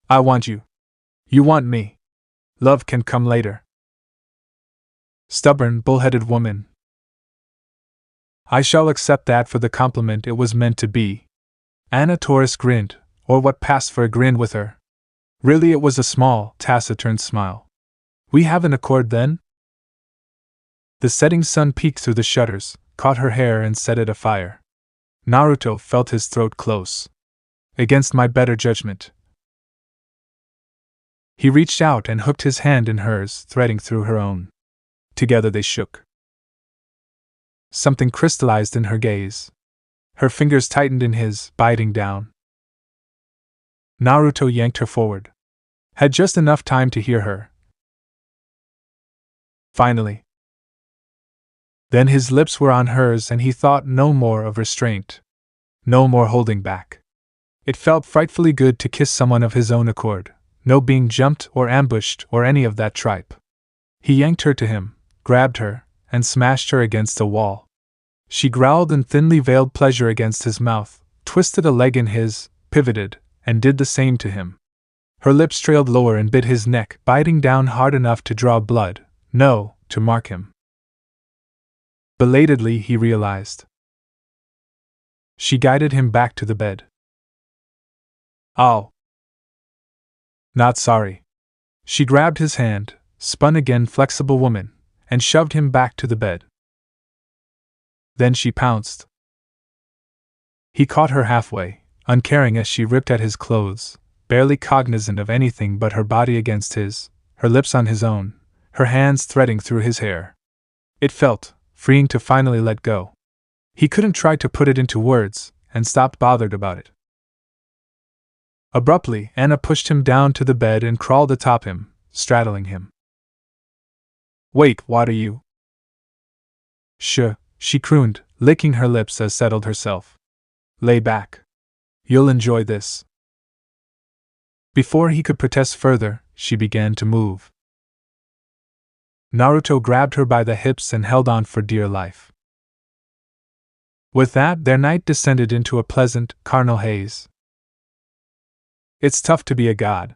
I want you. You want me. Love can come later. Stubborn, bull-headed woman. I shall accept that for the compliment it was meant to be. Anna Taurus grinned, or what passed for a grin with her. Really, it was a small, taciturn smile. We have an accord then? The setting sun peeked through the shutters, caught her hair and set it afire. Naruto felt his throat close. Against my better judgment. He reached out and hooked his hand in hers, threading through her own. Together they shook. Something crystallized in her gaze. Her fingers tightened in his, biting down. Naruto yanked her forward. Had just enough time to hear her. Finally. Then his lips were on hers and he thought no more of restraint. No more holding back. It felt frightfully good to kiss someone of his own accord, no being jumped or ambushed or any of that tripe. He yanked her to him, grabbed her, and smashed her against a wall. She growled in thinly veiled pleasure against his mouth, twisted a leg in his, pivoted, and did the same to him. Her lips trailed lower and bit his neck, biting down hard enough to draw blood, no, to mark him. Belatedly he realized. She guided him back to the bed. Oh. Not sorry. She grabbed his hand, spun again, flexible woman, and shoved him back to the bed. Then she pounced. He caught her halfway, uncaring as she ripped at his clothes, barely cognizant of anything but her body against his, her lips on his own, her hands threading through his hair. It felt freeing to finally let go. He couldn't try to put it into words, and stopped bothered about it. Abruptly, Anna pushed him down to the bed and crawled atop him, straddling him. Wait, what are you? Shh, she crooned, licking her lips as settled herself. Lay back. You'll enjoy this. Before he could protest further, she began to move. Naruto grabbed her by the hips and held on for dear life. With that, their night descended into a pleasant, carnal haze. It's tough to be a god.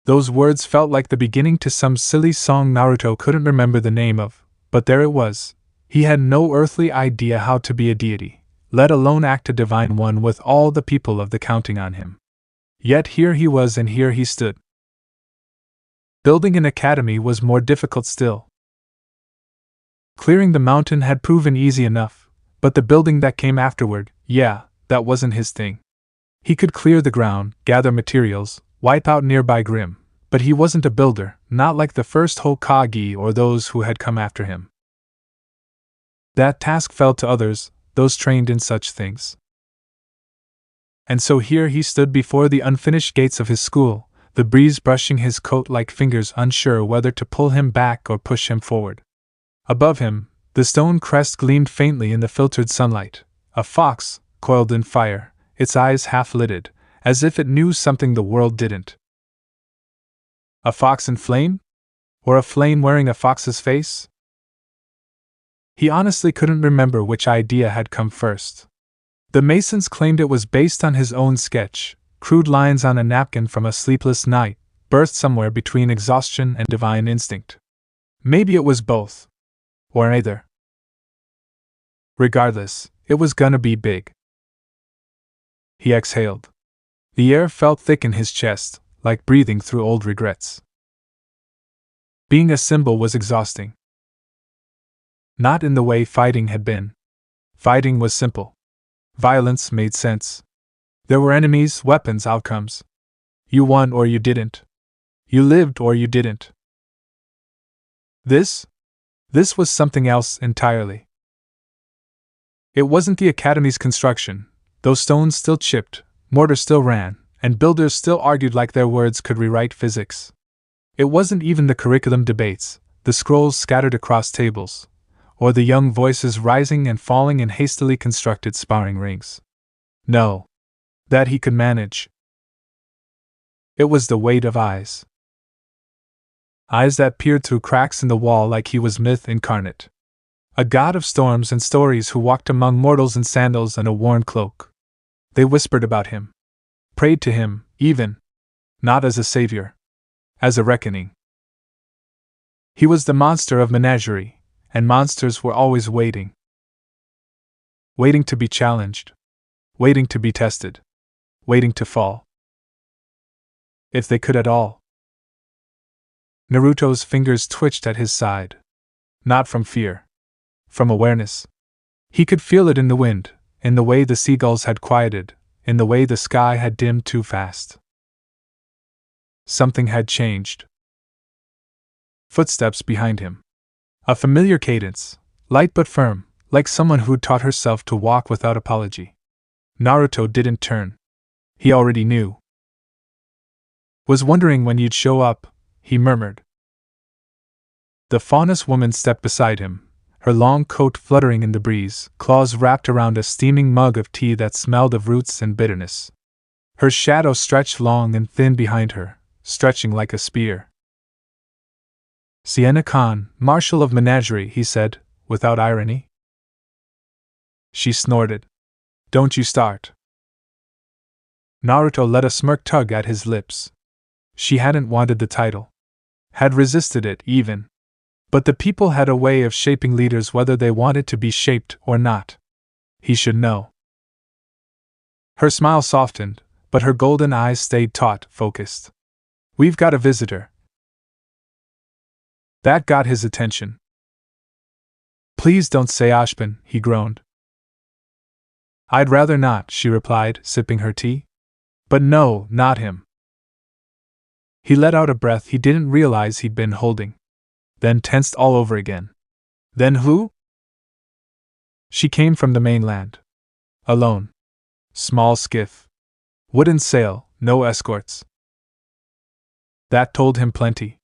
Those words felt like the beginning to some silly song Naruto couldn't remember the name of, but there it was. He had no earthly idea how to be a deity, let alone act a divine one with all the people of the counting on him. Yet here he was and here he stood. Building an academy was more difficult still. Clearing the mountain had proven easy enough, but the building that came afterward, that wasn't his thing. He could clear the ground, gather materials, wipe out nearby Grim, but he wasn't a builder, not like the first Hokage or those who had come after him. That task fell to others, those trained in such things. And so here he stood before the unfinished gates of his school, the breeze brushing his coat like fingers unsure whether to pull him back or push him forward. Above him, the stone crest gleamed faintly in the filtered sunlight, a fox, coiled in fire, its eyes half-lidded, as if it knew something the world didn't. A fox in flame? Or a flame wearing a fox's face? He honestly couldn't remember which idea had come first. The Masons claimed it was based on his own sketch, crude lines on a napkin from a sleepless night, birthed somewhere between exhaustion and divine instinct. Maybe it was both. Or neither. Regardless, it was gonna be big. He exhaled. The air felt thick in his chest, like breathing through old regrets. Being a symbol was exhausting. Not in the way fighting had been. Fighting was simple. Violence made sense. There were enemies, weapons, outcomes. You won or you didn't. You lived or you didn't. This was something else entirely. It wasn't the academy's construction, though stones still chipped, mortar still ran, and builders still argued like their words could rewrite physics. It wasn't even the curriculum debates, the scrolls scattered across tables, or the young voices rising and falling in hastily constructed sparring rings. No. That he could manage. It was the weight of eyes. Eyes that peered through cracks in the wall like he was myth incarnate. A god of storms and stories who walked among mortals in sandals and a worn cloak. They whispered about him. Prayed to him, even. Not as a savior. As a reckoning. He was the monster of menagerie, and monsters were always waiting. Waiting to be challenged. Waiting to be tested. Waiting to fall. If they could at all. Naruto's fingers twitched at his side. Not from fear. From awareness. He could feel it in the wind, in the way the seagulls had quieted, in the way the sky had dimmed too fast. Something had changed. Footsteps behind him. A familiar cadence, light but firm, like someone who'd taught herself to walk without apology. Naruto didn't turn. He already knew. Was wondering when you'd show up, he murmured. The faunus woman stepped beside him, her long coat fluttering in the breeze, claws wrapped around a steaming mug of tea that smelled of roots and bitterness. Her shadow stretched long and thin behind her, stretching like a spear. Sienna-kan, Marshal of Menagerie, he said, without irony. She snorted. Don't you start. Naruto let a smirk tug at his lips. She hadn't wanted the title. Had resisted it, even. But the people had a way of shaping leaders whether they wanted to be shaped or not. He should know. Her smile softened, but her golden eyes stayed taut, focused. We've got a visitor. That got his attention. Please don't say Ashpin, he groaned. I'd rather not, she replied, sipping her tea. But no, not him. He let out a breath he didn't realize he'd been holding. Then tensed all over again. Then who? She came from the mainland. Alone. Small skiff. Wooden sail, no escorts. That told him plenty.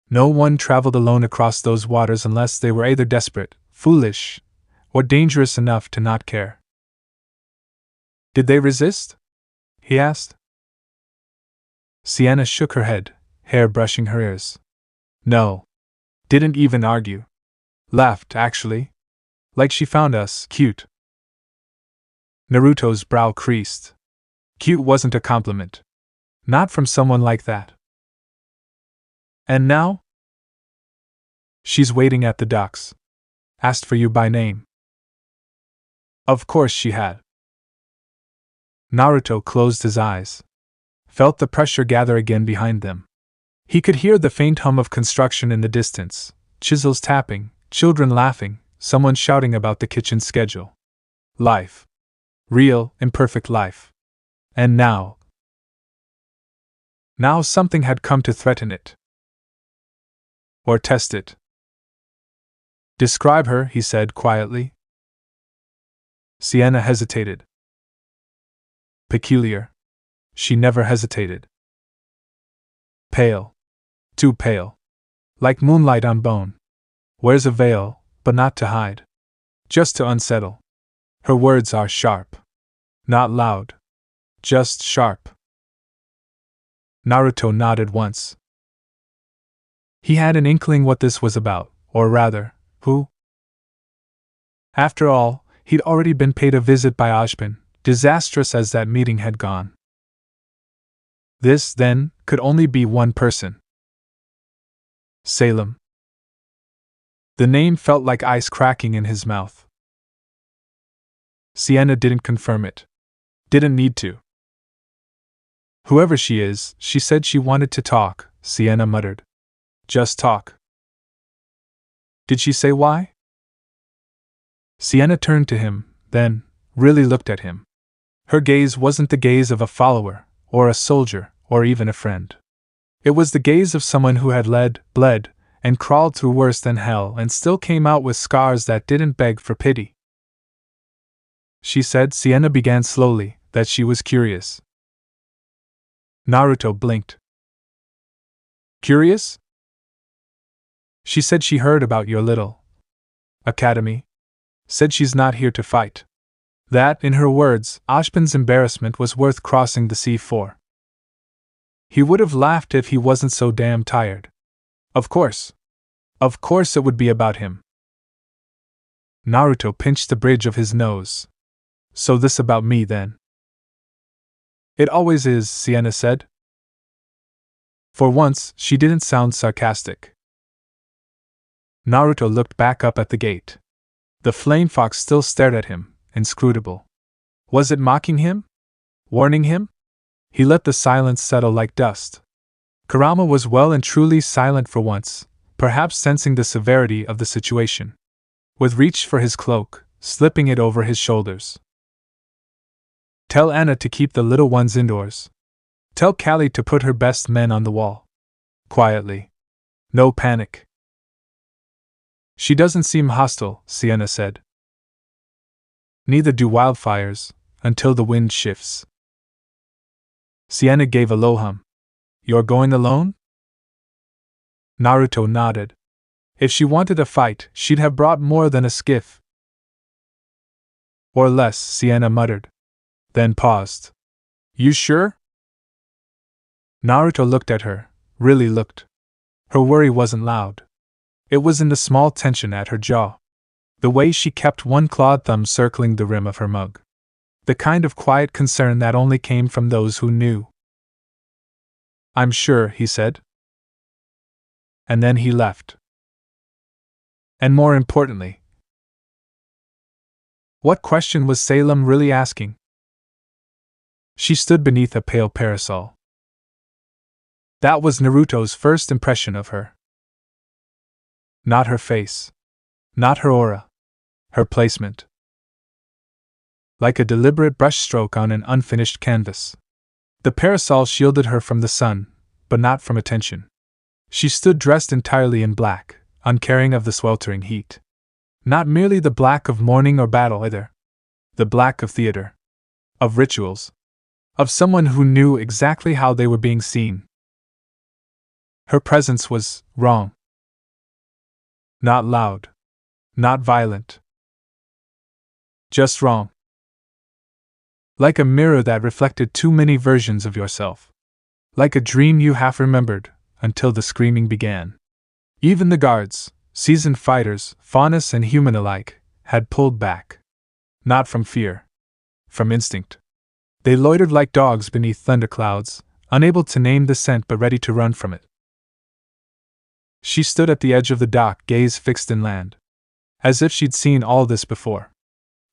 No one traveled alone across those waters unless they were either desperate, foolish, or dangerous enough to not care. Did they resist? He asked. Sienna shook her head, hair brushing her ears. No. Didn't even argue. Laughed, actually. Like she found us cute. Naruto's brow creased. Cute wasn't a compliment. Not from someone like that. And now? She's waiting at the docks. Asked for you by name. Of course she had. Naruto closed his eyes. Felt the pressure gather again behind them. He could hear the faint hum of construction in the distance, chisels tapping, children laughing, someone shouting about the kitchen schedule. Life. Real, imperfect life. And now. Now something had come to threaten it. Or test it. Describe her, he said quietly. Sienna hesitated. Peculiar. She never hesitated. Pale. Too pale. Like moonlight on bone. Wears a veil, but not to hide. Just to unsettle. Her words are sharp. Not loud. Just sharp. Naruto nodded once. He had an inkling what this was about, or rather, who? After all, he'd already been paid a visit by Ashpin, disastrous as that meeting had gone. This, then, could only be one person. Salem. The name felt like ice cracking in his mouth. Sienna didn't confirm it. Didn't need to. Whoever she is, she said she wanted to talk, Sienna muttered. Just talk. Did she say why? Sienna turned to him, then, really looked at him. Her gaze wasn't the gaze of a follower, or a soldier, or even a friend. It was the gaze of someone who had bled, and crawled through worse than hell and still came out with scars that didn't beg for pity. She said, Sienna began slowly, that she was curious. Naruto blinked. Curious? She said she heard about your little academy. Said she's not here to fight. That, in her words, Ashbin's embarrassment was worth crossing the sea for. He would have laughed if he wasn't so damn tired. Of course. Of course it would be about him. Naruto pinched the bridge of his nose. So this about me then? It always is, Sienna said. For once, she didn't sound sarcastic. Naruto looked back up at the gate. The flame fox still stared at him, inscrutable. Was it mocking him? Warning him? He let the silence settle like dust. Kurama was well and truly silent for once, perhaps sensing the severity of the situation. With reached for his cloak, slipping it over his shoulders. Tell Anna to keep the little ones indoors. Tell Kali to put her best men on the wall. Quietly. No panic. She doesn't seem hostile, Sienna said. Neither do wildfires, until the wind shifts. Sienna gave a low hum. You're going alone? Naruto nodded. If she wanted a fight, she'd have brought more than a skiff. Or less, Sienna muttered. Then paused. You sure? Naruto looked at her, really looked. Her worry wasn't loud. It was in the small tension at her jaw. The way she kept one clawed thumb circling the rim of her mug. The kind of quiet concern that only came from those who knew. I'm sure, he said. And then he left. And more importantly, what question was Salem really asking? She stood beneath a pale parasol. That was Naruto's first impression of her. Not her face. Not her aura. Her placement. Like a deliberate brushstroke on an unfinished canvas. The parasol shielded her from the sun, but not from attention. She stood dressed entirely in black, uncaring of the sweltering heat. Not merely the black of mourning or battle either. The black of theater. Of rituals. Of someone who knew exactly how they were being seen. Her presence was wrong. Not loud. Not violent. Just wrong. Like a mirror that reflected too many versions of yourself. Like a dream you half remembered, until the screaming began. Even the guards, seasoned fighters, faunus and human alike, had pulled back. Not from fear. From instinct. They loitered like dogs beneath thunderclouds, unable to name the scent but ready to run from it. She stood at the edge of the dock, gaze fixed inland. As if she'd seen all this before.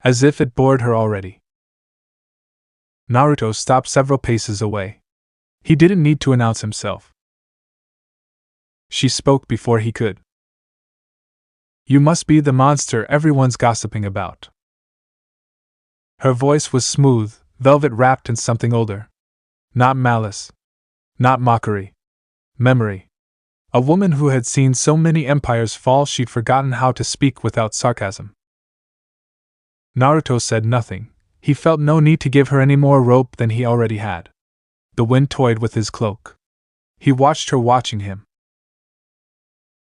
As if it bored her already. Naruto stopped several paces away. He didn't need to announce himself. She spoke before he could. You must be the monster everyone's gossiping about. Her voice was smooth, velvet wrapped in something older. Not malice. Not mockery. Memory. A woman who had seen so many empires fall, she'd forgotten how to speak without sarcasm. Naruto said nothing. He felt no need to give her any more rope than he already had. The wind toyed with his cloak. He watched her watching him.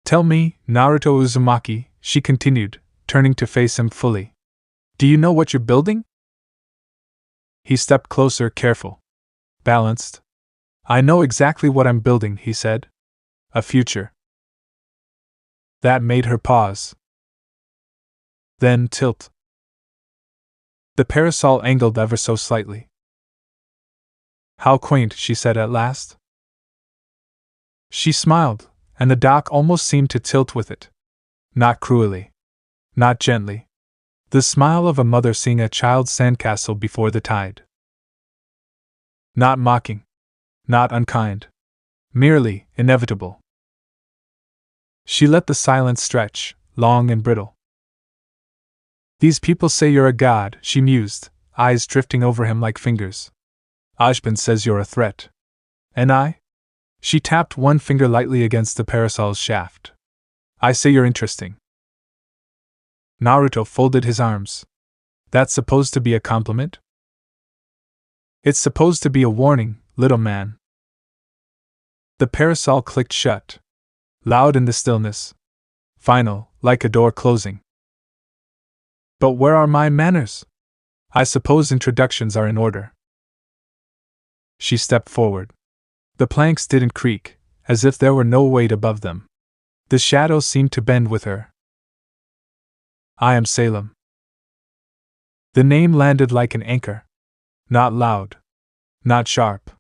Tell me, Naruto Uzumaki, she continued, turning to face him fully. Do you know what you're building? He stepped closer, careful. Balanced. I know exactly what I'm building, he said. A future. That made her pause. Then tilt. The parasol angled ever so slightly. How quaint, she said at last. She smiled, and the dock almost seemed to tilt with it. Not cruelly. Not gently. The smile of a mother seeing a child's sandcastle before the tide. Not mocking. Not unkind. Merely inevitable. She let the silence stretch, long and brittle. These people say you're a god, she mused, eyes drifting over him like fingers. Ashbin says you're a threat. And I? She tapped one finger lightly against the parasol's shaft. I say you're interesting. Naruto folded his arms. That's supposed to be a compliment? It's supposed to be a warning, little man. The parasol clicked shut. Loud in the stillness. Final, like a door closing. But where are my manners? I suppose introductions are in order. She stepped forward. The planks didn't creak, as if there were no weight above them. The shadows seemed to bend with her. I am Salem. The name landed like an anchor. Not loud. Not sharp.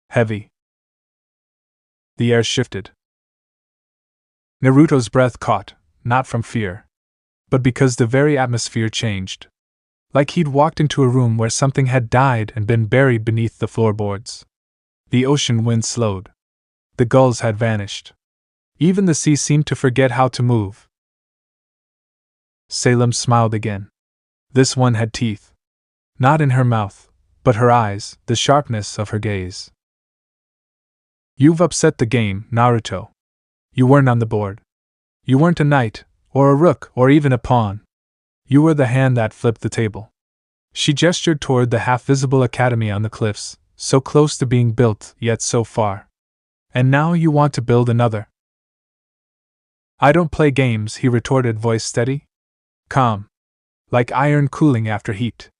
Heavy. The air shifted. Naruto's breath caught, not from fear, but because the very atmosphere changed. Like he'd walked into a room where something had died and been buried beneath the floorboards. The ocean wind slowed. The gulls had vanished. Even the sea seemed to forget how to move. Salem smiled again. This one had teeth. Not in her mouth, but her eyes, the sharpness of her gaze. You've upset the game, Naruto. You weren't on the board. You weren't a knight, or a rook, or even a pawn. You were the hand that flipped the table. She gestured toward the half-visible academy on the cliffs, so close to being built, yet so far. And now you want to build another. I don't play games, he retorted, voice steady. Calm. Like iron cooling after heat.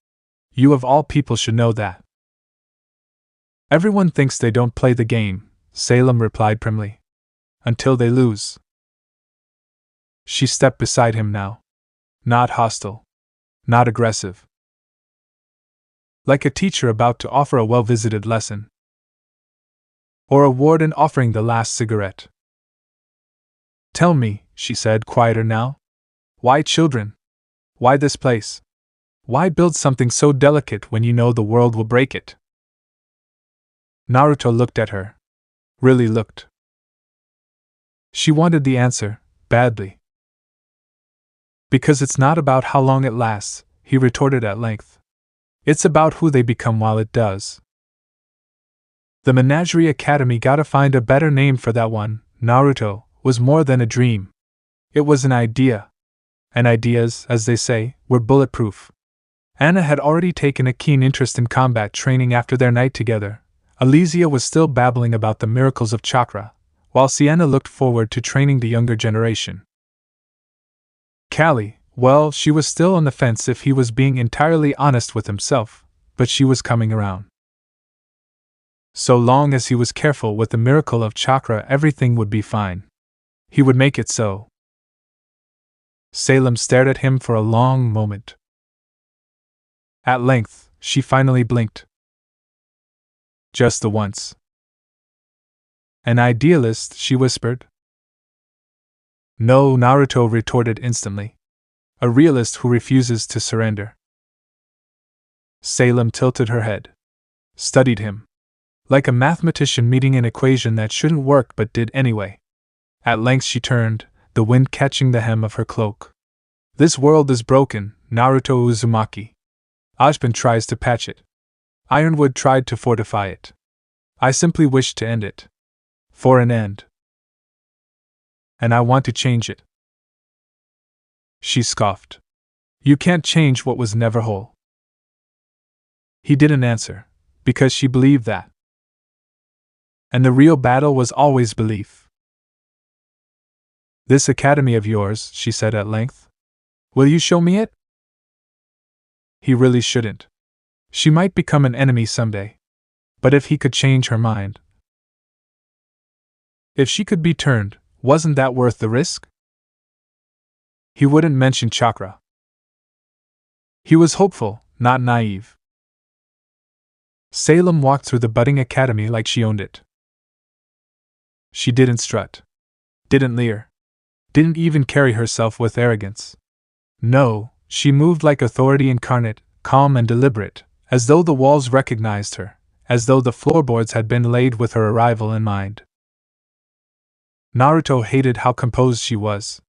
You of all people should know that. Everyone thinks they don't play the game, Salem replied primly. Until they lose. She stepped beside him now. Not hostile. Not aggressive. Like a teacher about to offer a well-visited lesson. Or a warden offering the last cigarette. Tell me, she said, quieter now. Why children? Why this place? Why build something so delicate when you know the world will break it? Naruto looked at her. Really looked. She wanted the answer, badly. Because it's not about how long it lasts, he retorted at length. It's about who they become while it does. The Menagerie Academy gotta find a better name for that one, Naruto, was more than a dream. It was an idea. And ideas, as they say, were bulletproof. Anna had already taken a keen interest in combat training after their night together. Alizia was still babbling about the miracles of chakra, while Sienna looked forward to training the younger generation. Kali, well, she was still on the fence if he was being entirely honest with himself, but she was coming around. So long as he was careful with the miracle of chakra, everything would be fine. He would make it so. Salem stared at him for a long moment. At length, she finally blinked. Just the once. An idealist, she whispered. No, Naruto retorted instantly. A realist who refuses to surrender. Salem tilted her head. Studied him. Like a mathematician meeting an equation that shouldn't work but did anyway. At length she turned, the wind catching the hem of her cloak. This world is broken, Naruto Uzumaki. Ajin tries to patch it. Ironwood tried to fortify it. I simply wish to end it. For an end. And I want to change it. She scoffed. You can't change what was never whole. He didn't answer, because she believed that. And the real battle was always belief. This academy of yours, she said at length. Will you show me it? He really shouldn't. She might become an enemy someday. But if he could change her mind. If she could be turned, wasn't that worth the risk? He wouldn't mention chakra. He was hopeful, not naive. Salem walked through the budding academy like she owned it. She didn't strut. Didn't leer. Didn't even carry herself with arrogance. No, she moved like authority incarnate, calm and deliberate, as though the walls recognized her, as though the floorboards had been laid with her arrival in mind. Naruto hated how composed she was.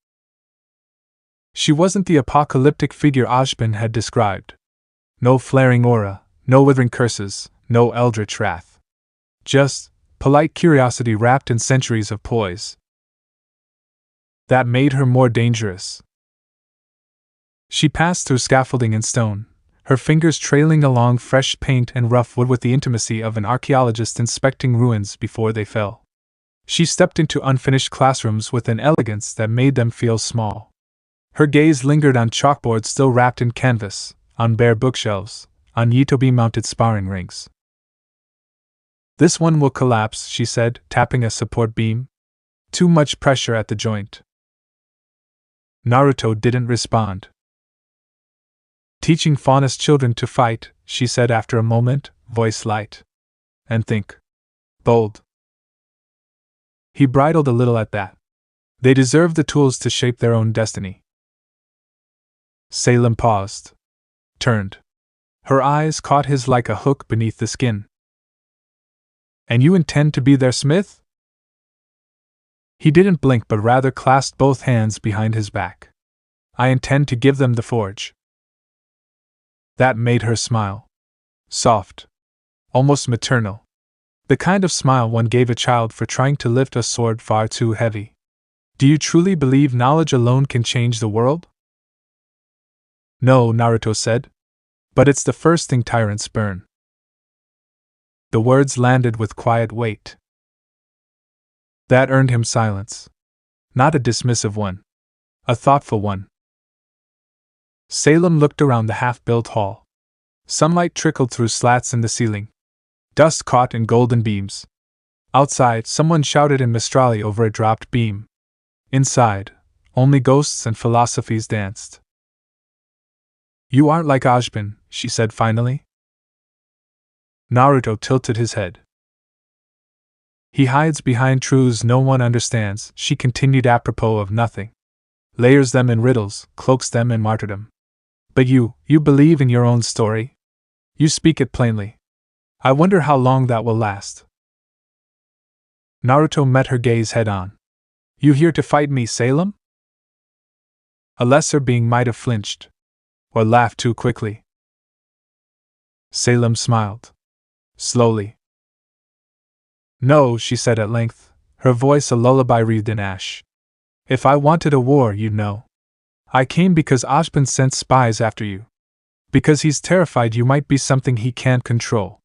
She wasn't the apocalyptic figure Ajin had described. No flaring aura, no withering curses, no eldritch wrath. Just polite curiosity wrapped in centuries of poise. That made her more dangerous. She passed through scaffolding and stone, her fingers trailing along fresh paint and rough wood with the intimacy of an archaeologist inspecting ruins before they fell. She stepped into unfinished classrooms with an elegance that made them feel small. Her gaze lingered on chalkboards still wrapped in canvas, on bare bookshelves, on Yitobi-mounted sparring rings. "This one will collapse," she said, tapping a support beam. "Too much pressure at the joint." Naruto didn't respond. "Teaching Faunus children to fight," she said after a moment, voice light. "And think. Bold." He bridled a little at that. They deserve the tools to shape their own destiny. Salem paused. Turned. Her eyes caught his like a hook beneath the skin. "And you intend to be their smith?" He didn't blink but rather clasped both hands behind his back. "I intend to give them the forge." That made her smile. Soft. Almost maternal. The kind of smile one gave a child for trying to lift a sword far too heavy. "Do you truly believe knowledge alone can change the world?" "No," Naruto said. "But it's the first thing tyrants burn." The words landed with quiet weight. That earned him silence. Not a dismissive one. A thoughtful one. Salem looked around the half-built hall. Sunlight trickled through slats in the ceiling. Dust caught in golden beams. Outside, someone shouted in Mistrali over a dropped beam. Inside, only ghosts and philosophies danced. "You aren't like Ojibin," she said finally. Naruto tilted his head. "He hides behind truths no one understands," she continued apropos of nothing. "Layers them in riddles, cloaks them in martyrdom. But you believe in your own story? You speak it plainly. I wonder how long that will last." Naruto met her gaze head-on. "You here to fight me, Salem?" A lesser being might have flinched. Or laughed too quickly. Salem smiled. Slowly. "No," she said at length, her voice a lullaby wreathed in ash. "If I wanted a war, you'd know. I came because Ojibin sent spies after you. Because he's terrified you might be something he can't control."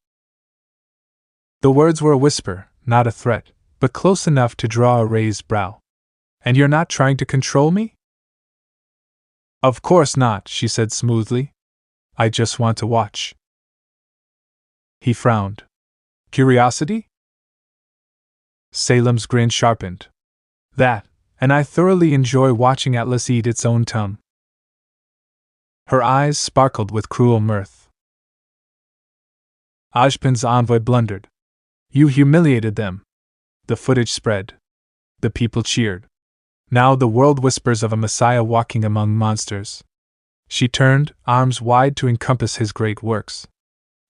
The words were a whisper, not a threat, but close enough to draw a raised brow. "And you're not trying to control me?" "Of course not," she said smoothly. "I just want to watch." He frowned. "Curiosity?" Salem's grin sharpened. "That, and I thoroughly enjoy watching Atlas eat its own tongue." Her eyes sparkled with cruel mirth. Ojibin's envoy blundered. "You humiliated them." The footage spread. The people cheered. Now the world whispers of a messiah walking among monsters. She turned, arms wide to encompass his great works.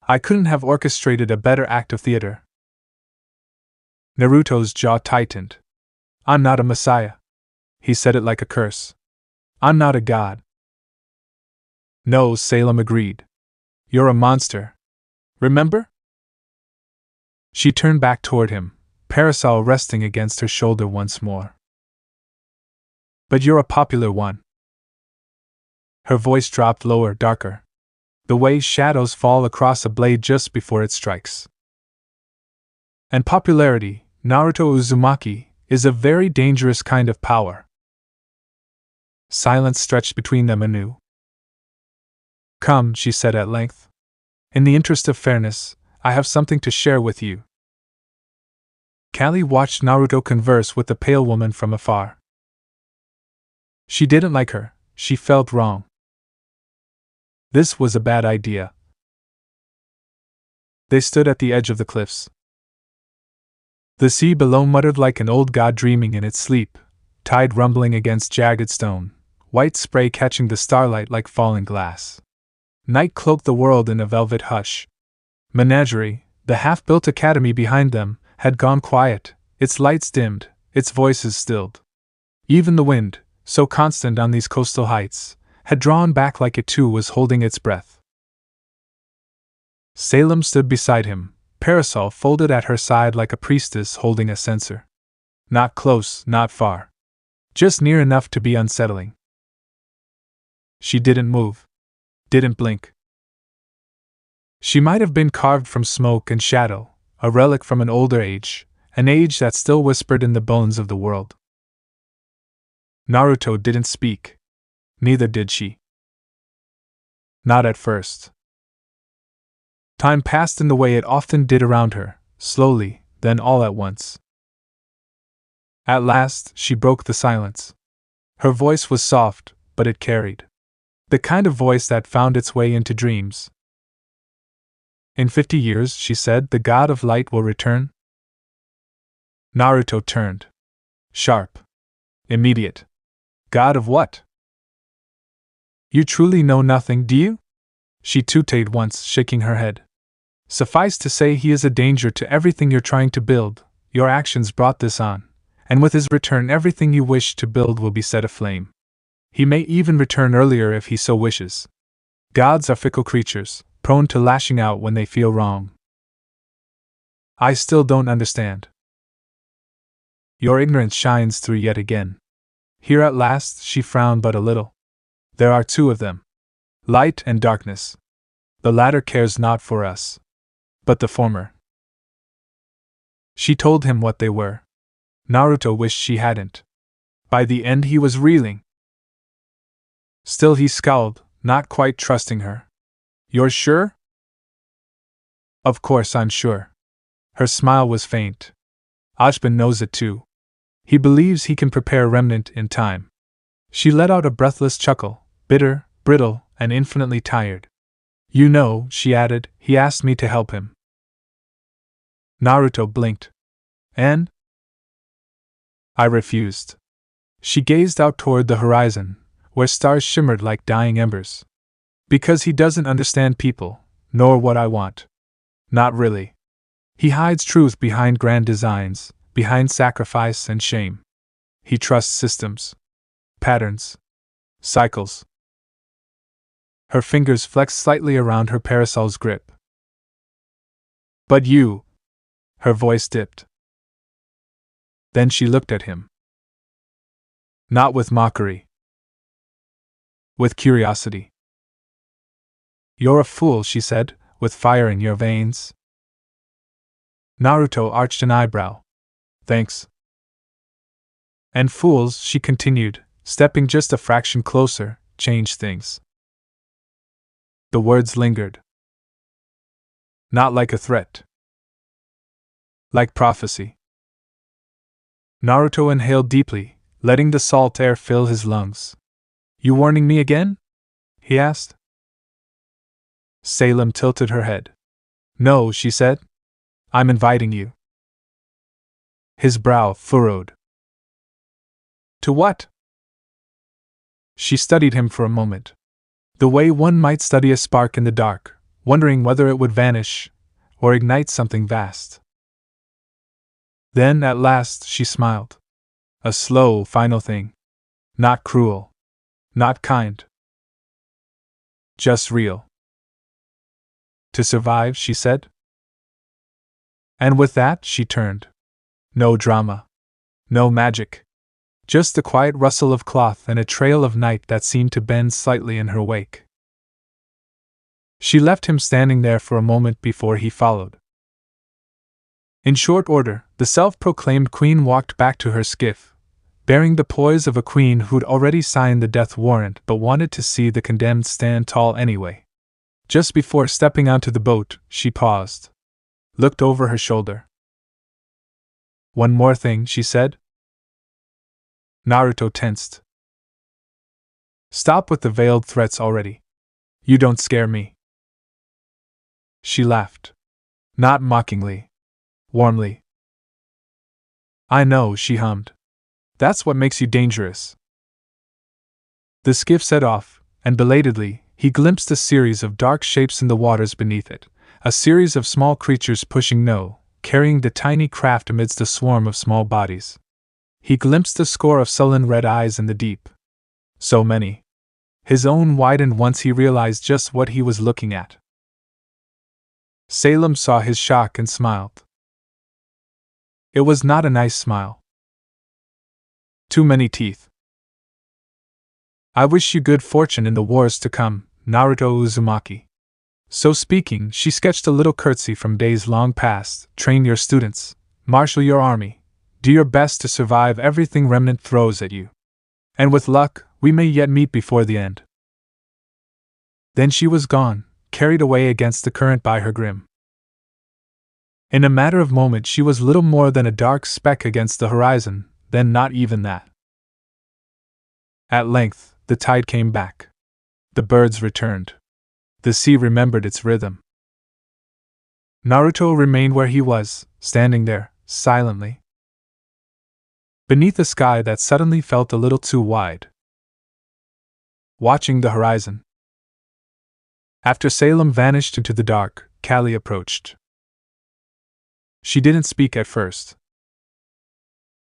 "I couldn't have orchestrated a better act of theater." Naruto's jaw tightened. "I'm not a messiah." He said it like a curse. "I'm not a god." "No," Salem agreed. "You're a monster. Remember?" She turned back toward him, parasol resting against her shoulder once more. "But you're a popular one." Her voice dropped lower, darker. The way shadows fall across a blade just before it strikes. "And popularity, Naruto Uzumaki, is a very dangerous kind of power." Silence stretched between them anew. "Come," she said at length. "In the interest of fairness, I have something to share with you." Kali watched Naruto converse with the pale woman from afar. She didn't like her, she felt wrong. This was a bad idea. They stood at the edge of the cliffs. The sea below muttered like an old god dreaming in its sleep, tide rumbling against jagged stone, white spray catching the starlight like falling glass. Night cloaked the world in a velvet hush. Menagerie, the half-built academy behind them, had gone quiet, its lights dimmed, its voices stilled. Even the wind, so constant on these coastal heights, had drawn back like it too was holding its breath. Salem stood beside him, parasol folded at her side like a priestess holding a censer. Not close, not far. Just near enough to be unsettling. She didn't move. Didn't blink. She might have been carved from smoke and shadow, a relic from an older age, an age that still whispered in the bones of the world. Naruto didn't speak. Neither did she. Not at first. Time passed in the way it often did around her, slowly, then all at once. At last, she broke the silence. Her voice was soft, but it carried. The kind of voice that found its way into dreams. In 50 years, she said, the god of light will return. Naruto turned. Sharp. Immediate. God of what? You truly know nothing, do you? She tooted once, shaking her head. Suffice to say, he is a danger to everything you're trying to build. Your actions brought this on, and with his return everything you wish to build will be set aflame. He may even return earlier if he so wishes. Gods are fickle creatures, prone to lashing out when they feel wrong. I still don't understand. Your ignorance shines through yet again. Here at last, she frowned but a little. There are two of them. Light and darkness. The latter cares not for us. But the former. She told him what they were. Naruto wished she hadn't. By the end he was reeling. Still he scowled, not quite trusting her. You're sure? Of course I'm sure. Her smile was faint. Ashbin knows it too. He believes he can prepare Remnant in time. She let out a breathless chuckle, bitter, brittle, and infinitely tired. You know, she added, he asked me to help him. Naruto blinked. And? I refused. She gazed out toward the horizon, where stars shimmered like dying embers. Because he doesn't understand people, nor what I want. Not really. He hides truth behind grand designs, behind sacrifice and shame. He trusts systems. Patterns. Cycles. Her fingers flexed slightly around her parasol's grip. But you. Her voice dipped. Then she looked at him. Not with mockery. With curiosity. You're a fool, she said, with fire in your veins. Naruto arched an eyebrow. Thanks. And fools, she continued, stepping just a fraction closer, change things. The words lingered. Not like a threat. Like prophecy. Naruto inhaled deeply, letting the salt air fill his lungs. You warning me again? He asked. Salem tilted her head. No, she said. I'm inviting you. His brow furrowed. To what? She studied him for a moment. The way one might study a spark in the dark, wondering whether it would vanish, or ignite something vast. Then, at last, she smiled. A slow, final thing. Not cruel. Not kind. Just real. To survive, she said. And with that, she turned. No drama. No magic. Just the quiet rustle of cloth and a trail of night that seemed to bend slightly in her wake. She left him standing there for a moment before he followed. In short order, the self-proclaimed queen walked back to her skiff, bearing the poise of a queen who'd already signed the death warrant but wanted to see the condemned stand tall anyway. Just before stepping onto the boat, she paused. Looked over her shoulder. One more thing, she said. Naruto tensed. Stop with the veiled threats already. You don't scare me. She laughed. Not mockingly. Warmly. I know, she hummed. That's what makes you dangerous. The skiff set off, and belatedly, he glimpsed a series of dark shapes in the waters beneath it, a series of small creatures pushing carrying the tiny craft amidst a swarm of small bodies. He glimpsed a score of sullen red eyes in the deep. So many. His own widened once he realized just what he was looking at. Salem saw his shock and smiled. It was not a nice smile. Too many teeth. I wish you good fortune in the wars to come, Naruto Uzumaki. So speaking, she sketched a little curtsy from days long past. Train your students, marshal your army, do your best to survive everything Remnant throws at you. And with luck, we may yet meet before the end." Then she was gone, carried away against the current by her grim. In a matter of moments she was little more than a dark speck against the horizon, then not even that. At length, the tide came back. The birds returned. The sea remembered its rhythm. Naruto remained where he was, standing there, silently, beneath a sky that suddenly felt a little too wide, watching the horizon. After Salem vanished into the dark, Kali approached. She didn't speak at first.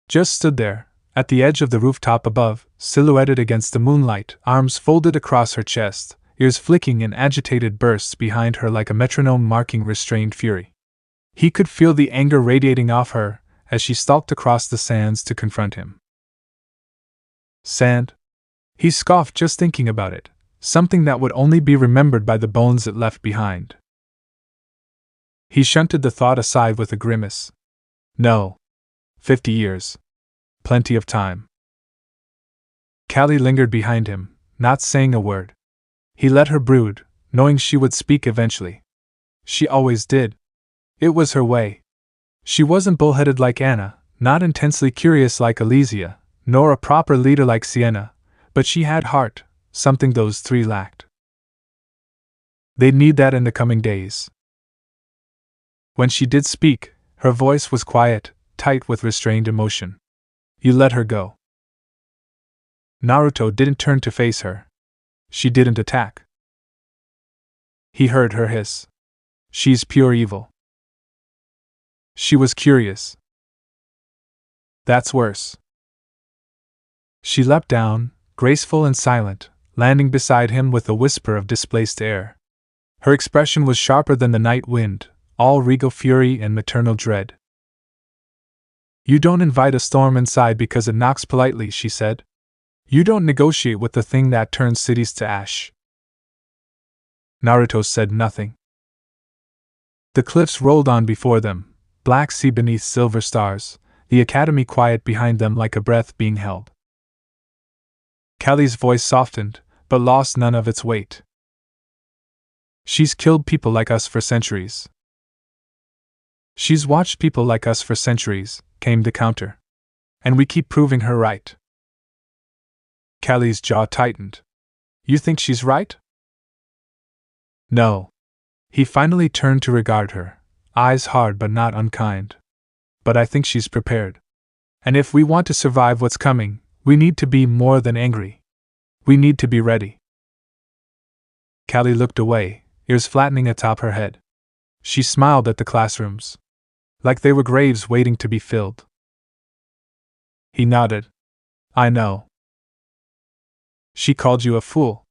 Just stood there, at the edge of the rooftop above, silhouetted against the moonlight, arms folded across her chest, ears flicking in agitated bursts behind her like a metronome marking restrained fury. He could feel the anger radiating off her as she stalked across the sands to confront him. Sand? He scoffed just thinking about it, something that would only be remembered by the bones it left behind. He shunted the thought aside with a grimace. No. 50 years. Plenty of time. Kali lingered behind him, not saying a word. He let her brood, knowing she would speak eventually. She always did. It was her way. She wasn't bullheaded like Anna, not intensely curious like Elysia, nor a proper leader like Sienna, but she had heart, something those three lacked. They'd need that in the coming days. When she did speak, her voice was quiet, tight with restrained emotion. You let her go. Naruto didn't turn to face her. She didn't attack. He heard her hiss. She's pure evil. She was curious. That's worse. She leapt down, graceful and silent, landing beside him with a whisper of displaced air. Her expression was sharper than the night wind, all regal fury and maternal dread. You don't invite a storm inside because it knocks politely, she said. You don't negotiate with the thing that turns cities to ash. Naruto said nothing. The cliffs rolled on before them, black sea beneath silver stars, the academy quiet behind them like a breath being held. Kali's voice softened, but lost none of its weight. She's killed people like us for centuries. She's watched people like us for centuries, came the counter. And we keep proving her right. Kali's jaw tightened. You think she's right? No. He finally turned to regard her, eyes hard but not unkind. But I think she's prepared. And if we want to survive what's coming, we need to be more than angry. We need to be ready. Kali looked away, ears flattening atop her head. She smiled at the classrooms, like they were graves waiting to be filled. He nodded. I know. She called you a fool.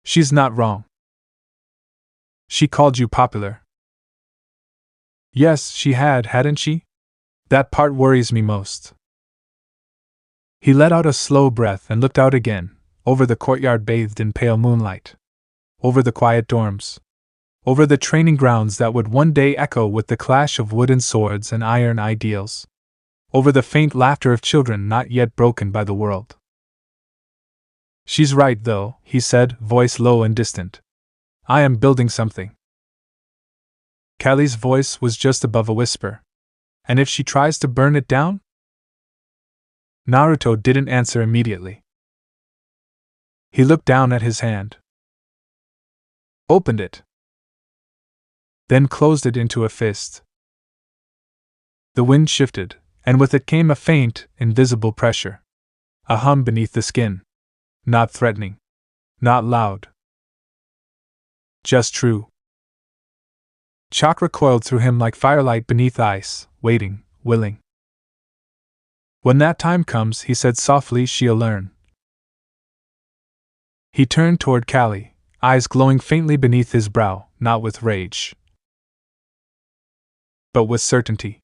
She's not wrong. She called you popular. Yes, she hadn't she? That part worries me most. He let out a slow breath and looked out again, over the courtyard bathed in pale moonlight. Over the quiet dorms. Over the training grounds that would one day echo with the clash of wooden swords and iron ideals. Over the faint laughter of children not yet broken by the world. She's right, though, he said, voice low and distant. I am building something. Kali's voice was just above a whisper. And if she tries to burn it down? Naruto didn't answer immediately. He looked down at his hand. Opened it. Then closed it into a fist. The wind shifted, and with it came a faint, invisible pressure. A hum beneath the skin. Not threatening. Not loud. Just true. Chakra coiled through him like firelight beneath ice, waiting, willing. When that time comes, he said softly, she'll learn. He turned toward Kali, eyes glowing faintly beneath his brow, not with rage, but with certainty.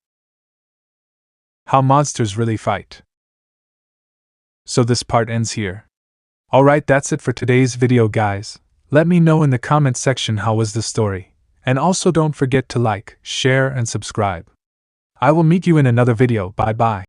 How monsters really fight. So this part ends here. Alright, that's it for today's video, guys. Let me know in the comment section how was the story. And also don't forget to like, share and subscribe. I will meet you in another video. Bye bye.